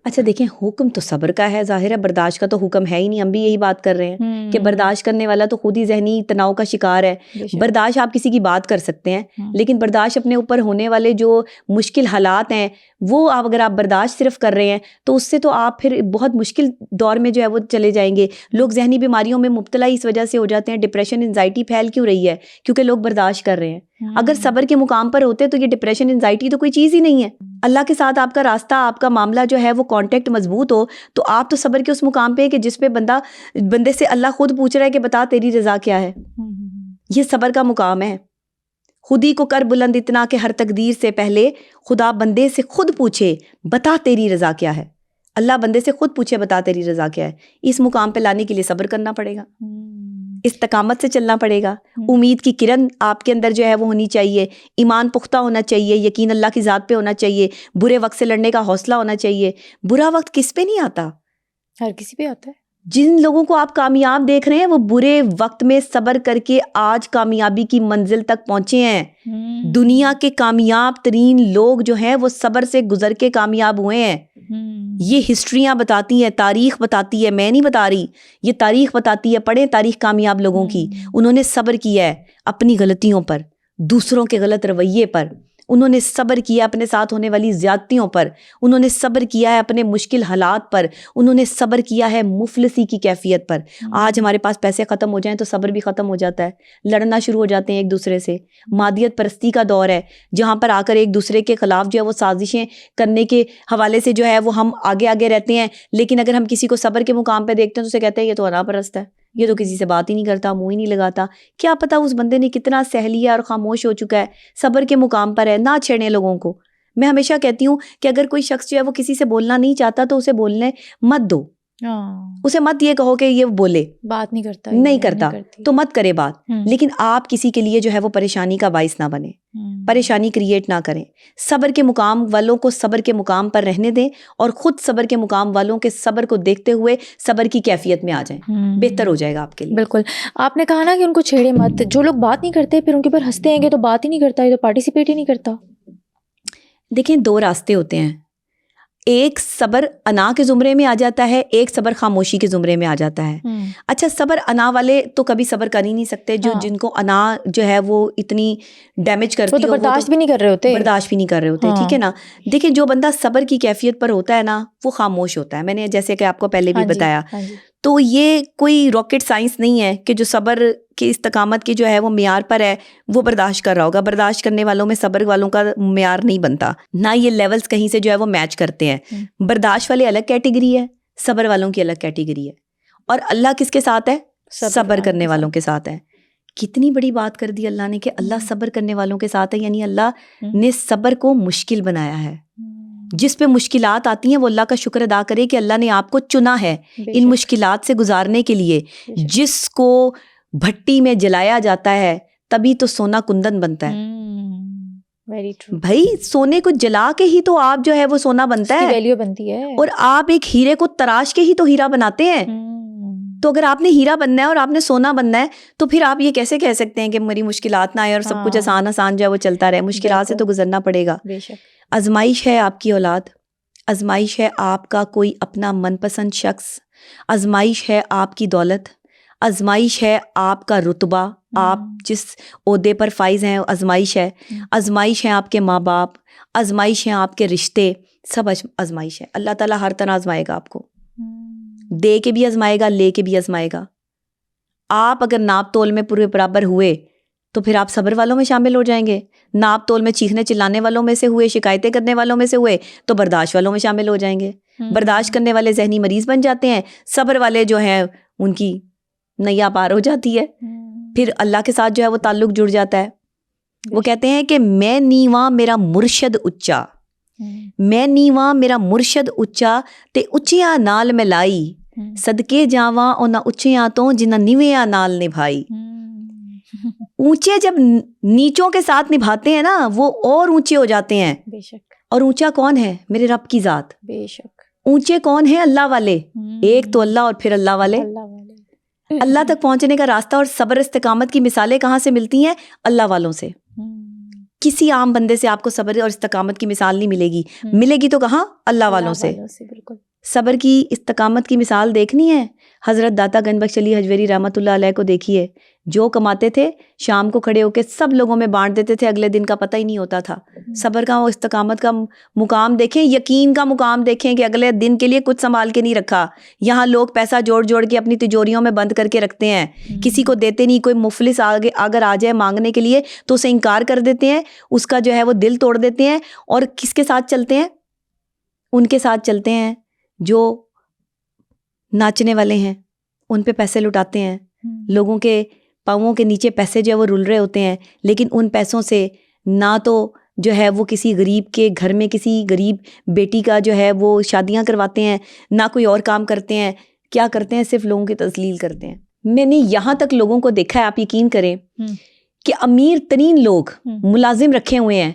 اچھا دیکھیں, حکم تو صبر کا ہے, ظاہر ہے برداشت کا تو حکم ہے ہی نہیں. ہم بھی یہی بات کر رہے ہیں کہ برداشت کرنے والا تو خود ہی ذہنی تناؤ کا شکار ہے. برداشت آپ کسی کی بات کر سکتے ہیں, لیکن برداشت اپنے اوپر ہونے والے جو مشکل حالات ہیں وہ آپ اگر آپ برداشت صرف کر رہے ہیں تو اس سے تو آپ پھر بہت مشکل دور میں جو ہے وہ چلے جائیں گے. لوگ ذہنی بیماریوں میں مبتلا اس وجہ سے ہو جاتے ہیں. ڈپریشن, انزائٹی پھیل کیوں رہی ہے؟ کیونکہ لوگ برداشت کر رہے ہیں. اگر صبر کے مقام پر ہوتے تو یہ ڈپریشن, انزائٹی تو کوئی چیز ہی نہیں ہے. اللہ کے ساتھ آپ کا راستہ, آپ کا معاملہ جو ہے وہ کانٹیکٹ مضبوط ہو, تو آپ تو صبر کے اس مقام پہ کہ جس پہ بندے سے اللہ خود پوچھ رہا ہے کہ بتا تیری رضا کیا ہے. یہ صبر کا مقام ہے. خود ہی کو کر بلند اتنا کہ ہر تقدیر سے پہلے خدا بندے سے خود پوچھے بتا تیری رضا کیا ہے. اللہ بندے سے خود پوچھے بتا تیری رضا کیا ہے. اس مقام پہ لانے کے لیے صبر کرنا پڑے گا, استقامت سے چلنا پڑے گا. امید کی کرن آپ کے اندر جو ہے وہ ہونی چاہیے, ایمان پختہ ہونا چاہیے, یقین اللہ کی ذات پہ ہونا چاہیے, برے وقت سے لڑنے کا حوصلہ ہونا چاہیے. برا وقت کس پہ نہیں آتا؟ ہر کسی پہ آتا ہے. جن لوگوں کو آپ کامیاب دیکھ رہے ہیں وہ برے وقت میں صبر کر کے آج کامیابی کی منزل تک پہنچے ہیں. دنیا کے کامیاب ترین لوگ جو ہیں وہ صبر سے گزر کے کامیاب ہوئے ہیں. یہ ہسٹریاں بتاتی ہیں, تاریخ بتاتی ہے, میں نہیں بتا رہی, یہ تاریخ بتاتی ہے. پڑھیں تاریخ کامیاب لوگوں کی. انہوں نے صبر کیا ہے اپنی غلطیوں پر, دوسروں کے غلط رویے پر. انہوں نے صبر کیا اپنے ساتھ ہونے والی زیادتیوں پر. انہوں نے صبر کیا ہے اپنے مشکل حالات پر. انہوں نے صبر کیا ہے مفلسی کی کیفیت پر. آج ہمارے پاس پیسے ختم ہو جائیں تو صبر بھی ختم ہو جاتا ہے, لڑنا شروع ہو جاتے ہیں ایک دوسرے سے. مادیت پرستی کا دور ہے جہاں پر آ کر ایک دوسرے کے خلاف جو ہے وہ سازشیں کرنے کے حوالے سے جو ہے وہ ہم آگے آگے رہتے ہیں. لیکن اگر ہم کسی کو صبر کے مقام پہ دیکھتے ہیں تو اسے کہتے ہیں یہ تو انا پرست ہے, یہ تو کسی سے بات ہی نہیں کرتا, منہ ہی نہیں لگاتا. کیا پتا اس بندے نے کتنا سہ لیا اور خاموش ہو چکا ہے, صبر کے مقام پر ہے. نہ چھیڑیں لوگوں کو. میں ہمیشہ کہتی ہوں کہ اگر کوئی شخص جو ہے وہ کسی سے بولنا نہیں چاہتا تو اسے بولنے مت دو. اسے مت یہ کہو کہ یہ بولے, بات نہیں کرتا, نہیں کرتا تو مت کرے بات. لیکن آپ کسی کے لیے جو ہے وہ پریشانی کا باعث نہ بنے, پریشانی کریٹ نہ کریں. صبر کے مقام والوں کو صبر کے مقام پر رہنے دیں اور خود صبر کے مقام والوں کے صبر کو دیکھتے ہوئے صبر کی کیفیت میں آ جائیں, بہتر ہو جائے گا آپ کے لیے. بالکل. آپ نے کہا نا کہ ان کو چھیڑے مت. جو لوگ بات نہیں کرتے پھر ان کے اوپر ہنستے ہیں کہ تو بات ہی نہیں کرتا, یہ تو پارٹیسپیٹ ہی نہیں کرتا. دیکھیں دو راستے ہوتے ہیں, ایک صبر انا کے زمرے میں آ جاتا ہے, ایک صبر خاموشی کے زمرے میں آ جاتا ہے. اچھا صبر انا والے تو کبھی صبر کر ہی نہیں سکتے, جن کو انا جو ہے وہ اتنی ڈیمیج کرتی ہے, برداشت بھی نہیں کر رہے ہوتے, برداشت بھی نہیں کر رہے ہوتے. ٹھیک ہے نا. دیکھیں جو بندہ صبر کی کیفیت پر ہوتا ہے نا وہ خاموش ہوتا ہے. میں نے جیسے کہ آپ کو پہلے بھی بتایا, تو یہ کوئی راکٹ سائنس نہیں ہے کہ جو صبر کی استقامت کی جو ہے وہ معیار پر ہے وہ برداشت کر رہا ہوگا. برداشت کرنے والوں میں صبر والوں کا معیار نہیں بنتا, نہ یہ لیولز کہیں سے جو ہے وہ میچ کرتے ہیں. برداشت والے الگ کیٹیگری ہے, صبر والوں کی الگ کیٹیگری ہے. اور اللہ کس کے ساتھ ہے؟ صبر کرنے والوں کے ساتھ ہے. کتنی بڑی بات کر دی اللہ نے کہ اللہ صبر کرنے والوں کے ساتھ ہے. یعنی اللہ نے صبر کو مشکل بنایا ہے. جس پہ مشکلات آتی ہیں وہ اللہ کا شکر ادا کرے کہ اللہ نے آپ کو چنا ہے ان مشکلات سے گزارنے کے لیے. جس کو بھٹی میں جلایا جاتا ہے تبھی تو سونا کندن بنتا ہے. بھائی سونے کو جلا کے ہی تو آپ جو ہے وہ سونا بنتا ہے, ویلیو بنتی ہے. اور آپ ایک ہیرے کو تراش کے ہی تو ہیرا بناتے ہیں. تو اگر آپ نے ہیرا بننا ہے اور آپ نے سونا بننا ہے تو پھر آپ یہ کیسے کہہ سکتے ہیں کہ میری مشکلات نہ آئے اور سب کچھ آسان آسان جو ہے وہ چلتا رہے. مشکلات سے تو گزرنا پڑے گا. آزمائش ہے آپ کی اولاد, آزمائش ہے آپ کا کوئی اپنا من پسند شخص, آزمائش ہے آپ کی دولت, آزمائش ہے آپ کا رتبہ, آپ جس عہدے پر فائز ہیں, آزمائش ہے. آزمائش ہے آپ کے ماں باپ, آزمائش ہے آپ کے رشتے, سب آزمائش ہے. اللہ تعالیٰ ہر طرح آزمائے گا آپ کو, دے کے بھی آزمائے گا, لے کے بھی آزمائے گا. آپ اگر ناپ تول میں پورے برابر ہوئے تو پھر آپ صبر والوں میں شامل ہو جائیں گے. ناپ تول میں چیخنے چلانے والوں میں سے ہوئے, شکایتیں کرنے والوں میں سے ہوئے تو برداشت والوں میں شامل ہو جائیں گے. برداشت کرنے والے ذہنی مریض بن جاتے ہیں, صبر والے جو ہیں ان کی نیا پار ہو جاتی ہے. پھر اللہ کے ساتھ جو ہے وہ تعلق جڑ جاتا ہے. وہ کہتے ہیں کہ میں نیواں میرا مرشد اچا, میں نیواں میرا مرشد اچا تے اچیاں نال میں لائی, صدقے جاواں اور نہ اچیاں تو جنہ نیویاں نال نبھائی. اونچے جب نیچوں کے ساتھ نبھاتے ہیں نا وہ اور اونچے ہو جاتے ہیں. بے شک. اور اونچا کون ہے؟ میرے رب کی ذات. بے شک. اونچے کون ہیں؟ اللہ والے. ایک تو اللہ اور پھر اللہ والے. اللہ تک پہنچنے کا راستہ اور صبر استقامت کی مثالیں کہاں سے ملتی ہیں؟ اللہ والوں سے. کسی عام بندے سے آپ کو صبر اور استقامت کی مثال نہیں ملے گی. ملے گی تو کہاں؟ اللہ والوں سے. بالکل. صبر کی استقامت کی مثال دیکھنی ہے حضرت داتا گنج بخش علی حجویری رحمۃ اللہ علیہ کو دیکھیے. جو کماتے تھے شام کو کھڑے ہو کے سب لوگوں میں بانٹ دیتے تھے, اگلے دن کا پتہ ہی نہیں ہوتا تھا. صبر کا وہ استقامت کا مقام دیکھیں, یقین کا مقام دیکھیں کہ اگلے دن کے لیے کچھ سنبھال کے نہیں رکھا. یہاں لوگ پیسہ جوڑ جوڑ کے اپنی تجوریوں میں بند کر کے رکھتے ہیں, کسی کو دیتے نہیں. کوئی مفلس آگے اگر آ جائے مانگنے کے لیے تو اسے انکار کر دیتے ہیں, اس کا جو ہے وہ دل توڑ دیتے ہیں. اور کس کے ساتھ چلتے ہیں؟ ان کے ساتھ چلتے ہیں جو ناچنے والے ہیں, ان پہ پیسے لٹاتے ہیں. لوگوں کے پاؤں کے نیچے پیسے جو ہے وہ رول رہے ہوتے ہیں, لیکن ان پیسوں سے نہ تو جو ہے وہ کسی غریب کے گھر میں کسی غریب بیٹی کا جو ہے وہ شادیاں کرواتے ہیں, نہ کوئی اور کام کرتے ہیں. کیا کرتے ہیں؟ صرف لوگوں کی تذلیل کرتے ہیں. میں نے یہاں تک لوگوں کو دیکھا ہے, آپ یقین کریں کہ امیر ترین لوگ ملازم رکھے ہوئے ہیں,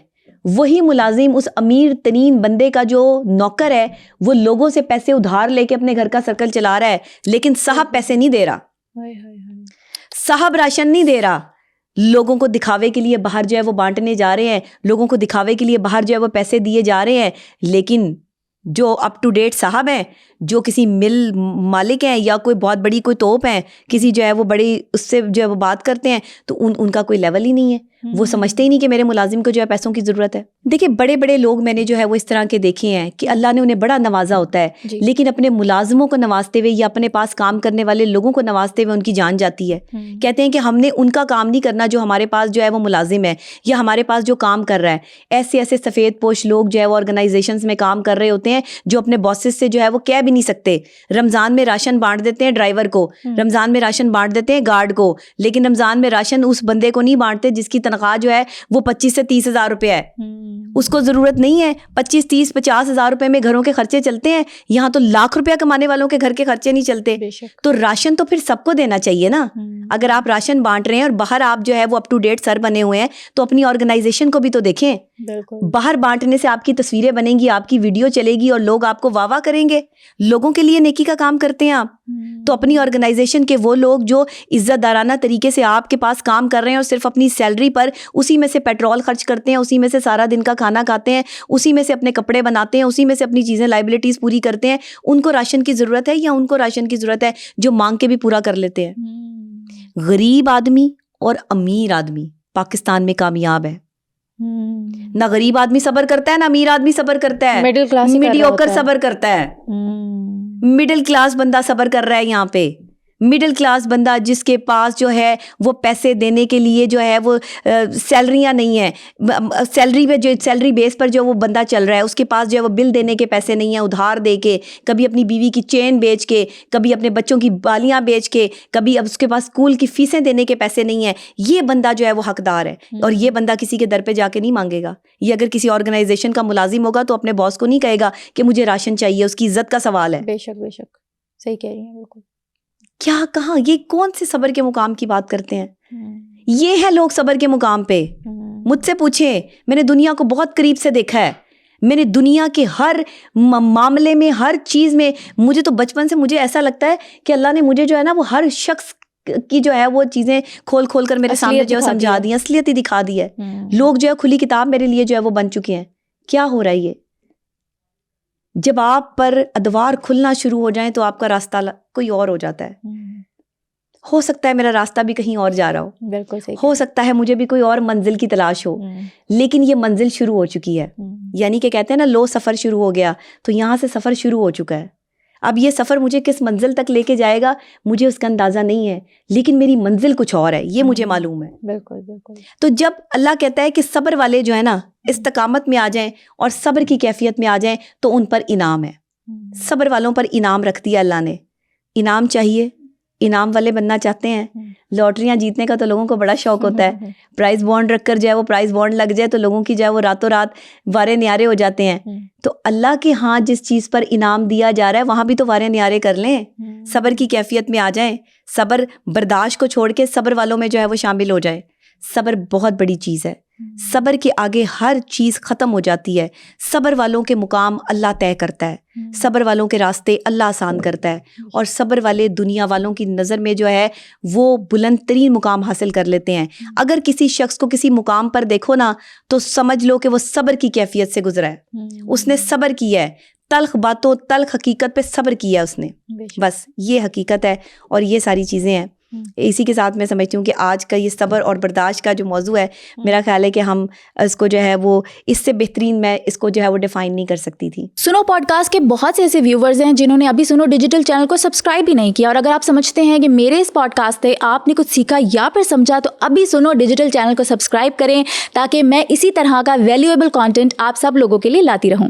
وہی ملازم اس امیر ترین بندے کا جو نوکر ہے وہ لوگوں سے پیسے ادھار لے کے اپنے گھر کا سرکل چلا رہا ہے، لیکن صاحب پیسے نہیں دے رہا، صاحب راشن نہیں دے رہا، لوگوں کو دکھاوے کے لیے باہر جو ہے وہ بانٹنے جا رہے ہیں، لوگوں کو دکھاوے کے لیے باہر جو ہے وہ پیسے دیے جا رہے ہیں، لیکن جو اپ ٹو ڈیٹ صاحب ہیں، جو کسی مل مالک ہیں یا کوئی بہت بڑی کوئی توپ ہیں، کسی جو ہے وہ بڑی اس سے جو ہے وہ بات کرتے ہیں، تو ان کا کوئی لیول ہی نہیں ہے، وہ سمجھتے ہی نہیں کہ میرے ملازم کو جو ہے پیسوں کی ضرورت ہے۔ دیکھیں بڑے بڑے لوگ میں نے جو ہے وہ اس طرح کے دیکھے ہیں کہ اللہ نے انہیں بڑا نوازا ہوتا ہے، لیکن اپنے ملازموں کو نوازتے ہوئے یا اپنے پاس کام کرنے والے لوگوں کو نوازتے ہوئے ان کی جان جاتی ہے۔ کہتے ہیں کہ ہم نے ان کا کام نہیں کرنا جو ہمارے پاس جو ہے وہ ملازم ہے یا ہمارے پاس جو کام کر رہا ہے۔ ایسے ایسے سفید پوش لوگ جو ہے وہ آرگنائزیشنز میں کام کر رہے ہوتے ہیں جو اپنے باسز سے جو ہے وہ کہہ بھی نہیں سکتے، رمضان میں راشن بانٹ دیتے ہیں ڈرائیور کو، رمضان میں راشن بانٹ دیتے ہیں گارڈ کو، لیکن رمضان میں راشن اس بندے کو نہیں بانٹتے جس کی تنخواہ جو ہے وہ 25 سے 30 ہزار روپے ہے۔ اس کو ضرورت نہیں ہے 25 30 50 ہزار روپے میں گھروں کے خرچے چلتے ہیں، یہاں تو لاکھ روپیہ کمانے والوں کے گھر کے خرچے نہیں چلتے۔ تو راشن تو پھر سب کو دینا چاہیے نا۔ اگر آپ راشن بانٹ رہے ہیں اور باہر آپ جو ہے وہ اپ ٹو ڈیٹ سر بنے ہوئے ہیں تو اپنی آرگنائزیشن کو بھی تو دیکھیں۔ باہر بانٹنے سے آپ کی تصویریں بنیں گی، آپ کی ویڈیو چلے گی اور لوگ آپ کو واہ واہ کریں گے، لوگوں کے لیے نیکی کا کام کرتے ہیں آپ۔ تو اپنی آرگنائزیشن کے وہ لوگ جو عزت دارانہ طریقے سے آپ کے پاس کام کر رہے ہیں اور صرف اپنی سیلری پر اسی میں سے پیٹرول خرچ کرتے ہیں، اسی میں سے سارا دن کا کھانا کھاتے ہیں، اسی میں سے اپنے کپڑے بناتے ہیں، اسی میں سے اپنی چیزیں لائبلٹیز پوری کرتے ہیں، ان کو راشن کی ضرورت ہے یا ان کو راشن کی ضرورت ہے جو مانگ کے بھی پورا کر لیتے ہیں؟ غریب آدمی اور امیر آدمی پاکستان میں کامیاب ہے۔ نہ غریب آدمی صبر کرتا ہے نہ امیر آدمی صبر کرتا ہے، مڈل کلاس میڈیوکر صبر کرتا ہے۔ مڈل کلاس بندہ صبر کر رہا ہے یہاں پہ، مڈل کلاس بندہ جس کے پاس جو ہے وہ پیسے دینے کے لیے جو ہے وہ سیلریاں نہیں ہیں، سیلری بیس پر جو وہ بندہ چل رہا ہے، اس کے پاس جو ہے وہ بل دینے کے پیسے نہیں ہیں، ادھار دے کے، کبھی اپنی بیوی کی چین بیچ کے، کبھی اپنے بچوں کی بالیاں بیچ کے، کبھی اب اس کے پاس اسکول کی فیسیں دینے کے پیسے نہیں ہیں، یہ بندہ جو ہے وہ حقدار ہے۔ اور یہ بندہ کسی کے در پہ جا کے نہیں مانگے گا، یہ اگر کسی آرگنائزیشن کا ملازم ہوگا تو اپنے باس کو نہیں کہے گا کہ مجھے راشن چاہیے، اس کی عزت کا سوال ہے۔ بے شک بے شک، صحیح کہہ رہی ہیں بالکل۔ کیا کہاں یہ کون سے صبر کے مقام کی بات کرتے ہیں؟ یہ ہے لوگ صبر کے مقام پہ۔ مجھ سے پوچھیں، میں نے دنیا کو بہت قریب سے دیکھا ہے، میں نے دنیا کے ہر معاملے میں، ہر چیز میں، مجھے تو بچپن سے مجھے ایسا لگتا ہے کہ اللہ نے مجھے جو ہے نا وہ ہر شخص کی جو ہے وہ چیزیں کھول کھول کر میرے سامنے جو ہے سمجھا دی، اصلیت ہی دکھا دی ہے۔ لوگ جو ہے کھلی کتاب میرے لیے جو ہے وہ بن چکے ہیں۔ کیا ہو رہا ہے یہ؟ جب آپ پر ادوار کھلنا شروع ہو جائیں تو آپ کا راستہ کوئی اور ہو جاتا ہے۔ ہو سکتا ہے میرا راستہ بھی کہیں اور جا رہا ہو، بالکل صحیح، ہو سکتا ہے مجھے بھی کوئی اور منزل کی تلاش ہو، لیکن یہ منزل شروع ہو چکی ہے۔ یعنی کہ کہتے ہیں نا لو سفر شروع ہو گیا، تو یہاں سے سفر شروع ہو چکا ہے۔ اب یہ سفر مجھے کس منزل تک لے کے جائے گا مجھے اس کا اندازہ نہیں ہے، لیکن میری منزل کچھ اور ہے، یہ مجھے معلوم ہے۔ بالکل بالکل۔ تو جب اللہ کہتا ہے کہ صبر والے جو ہے نا استقامت میں آ جائیں اور صبر کی کیفیت میں آ جائیں تو ان پر انعام ہے۔ صبر والوں پر انعام رکھ دیا اللہ نے۔ انعام چاہیے، انعام والے بننا چاہتے ہیں، لاٹریاں جیتنے کا تو لوگوں کو بڑا شوق ہوتا ہے، پرائز بانڈ رکھ کر جو ہے وہ پرائز بانڈ لگ جائے تو لوگوں کی جو ہے وہ راتوں رات وارے نیارے ہو جاتے ہیں۔ تو اللہ کے ہاں جس چیز پر انعام دیا جا رہا ہے وہاں بھی تو وارے نیارے کر لیں، صبر کی کیفیت میں آ جائیں، صبر برداشت کو چھوڑ کے صبر والوں میں جو ہے وہ شامل ہو جائے۔ صبر بہت بڑی چیز ہے، صبر کے آگے ہر چیز ختم ہو جاتی ہے۔ صبر والوں کے مقام اللہ طے کرتا ہے، صبر والوں کے راستے اللہ آسان کرتا ہے، اور صبر والے دنیا والوں کی نظر میں جو ہے وہ بلند ترین مقام حاصل کر لیتے ہیں۔ اگر کسی شخص کو کسی مقام پر دیکھو نا تو سمجھ لو کہ وہ صبر کی کیفیت سے گزرا ہے، اس نے صبر کیا ہے، تلخ باتوں تلخ حقیقت پہ صبر کیا اس نے، بس یہ حقیقت ہے اور یہ ساری چیزیں ہیں۔ اسی کے ساتھ میں سمجھتی ہوں کہ آج کا یہ صبر اور برداشت کا جو موضوع ہے، میرا خیال ہے کہ ہم اس کو جو ہے وہ اس سے بہترین میں اس کو جو ہے وہ ڈیفائن نہیں کر سکتی تھی۔ سنو پوڈ کاسٹ کے بہت سے ایسے ویورز ہیں جنہوں نے ابھی سنو ڈیجیٹل چینل کو سبسکرائب ہی نہیں کیا، اور اگر آپ سمجھتے ہیں کہ میرے اس پوڈ کاسٹ سے آپ نے کچھ سیکھا یا پھر سمجھا تو ابھی سنو ڈیجیٹل چینل کو سبسکرائب کریں تاکہ میں اسی طرح کا ویلیویبل کانٹینٹ آپ سب لوگوں کے لیے لاتی رہوں۔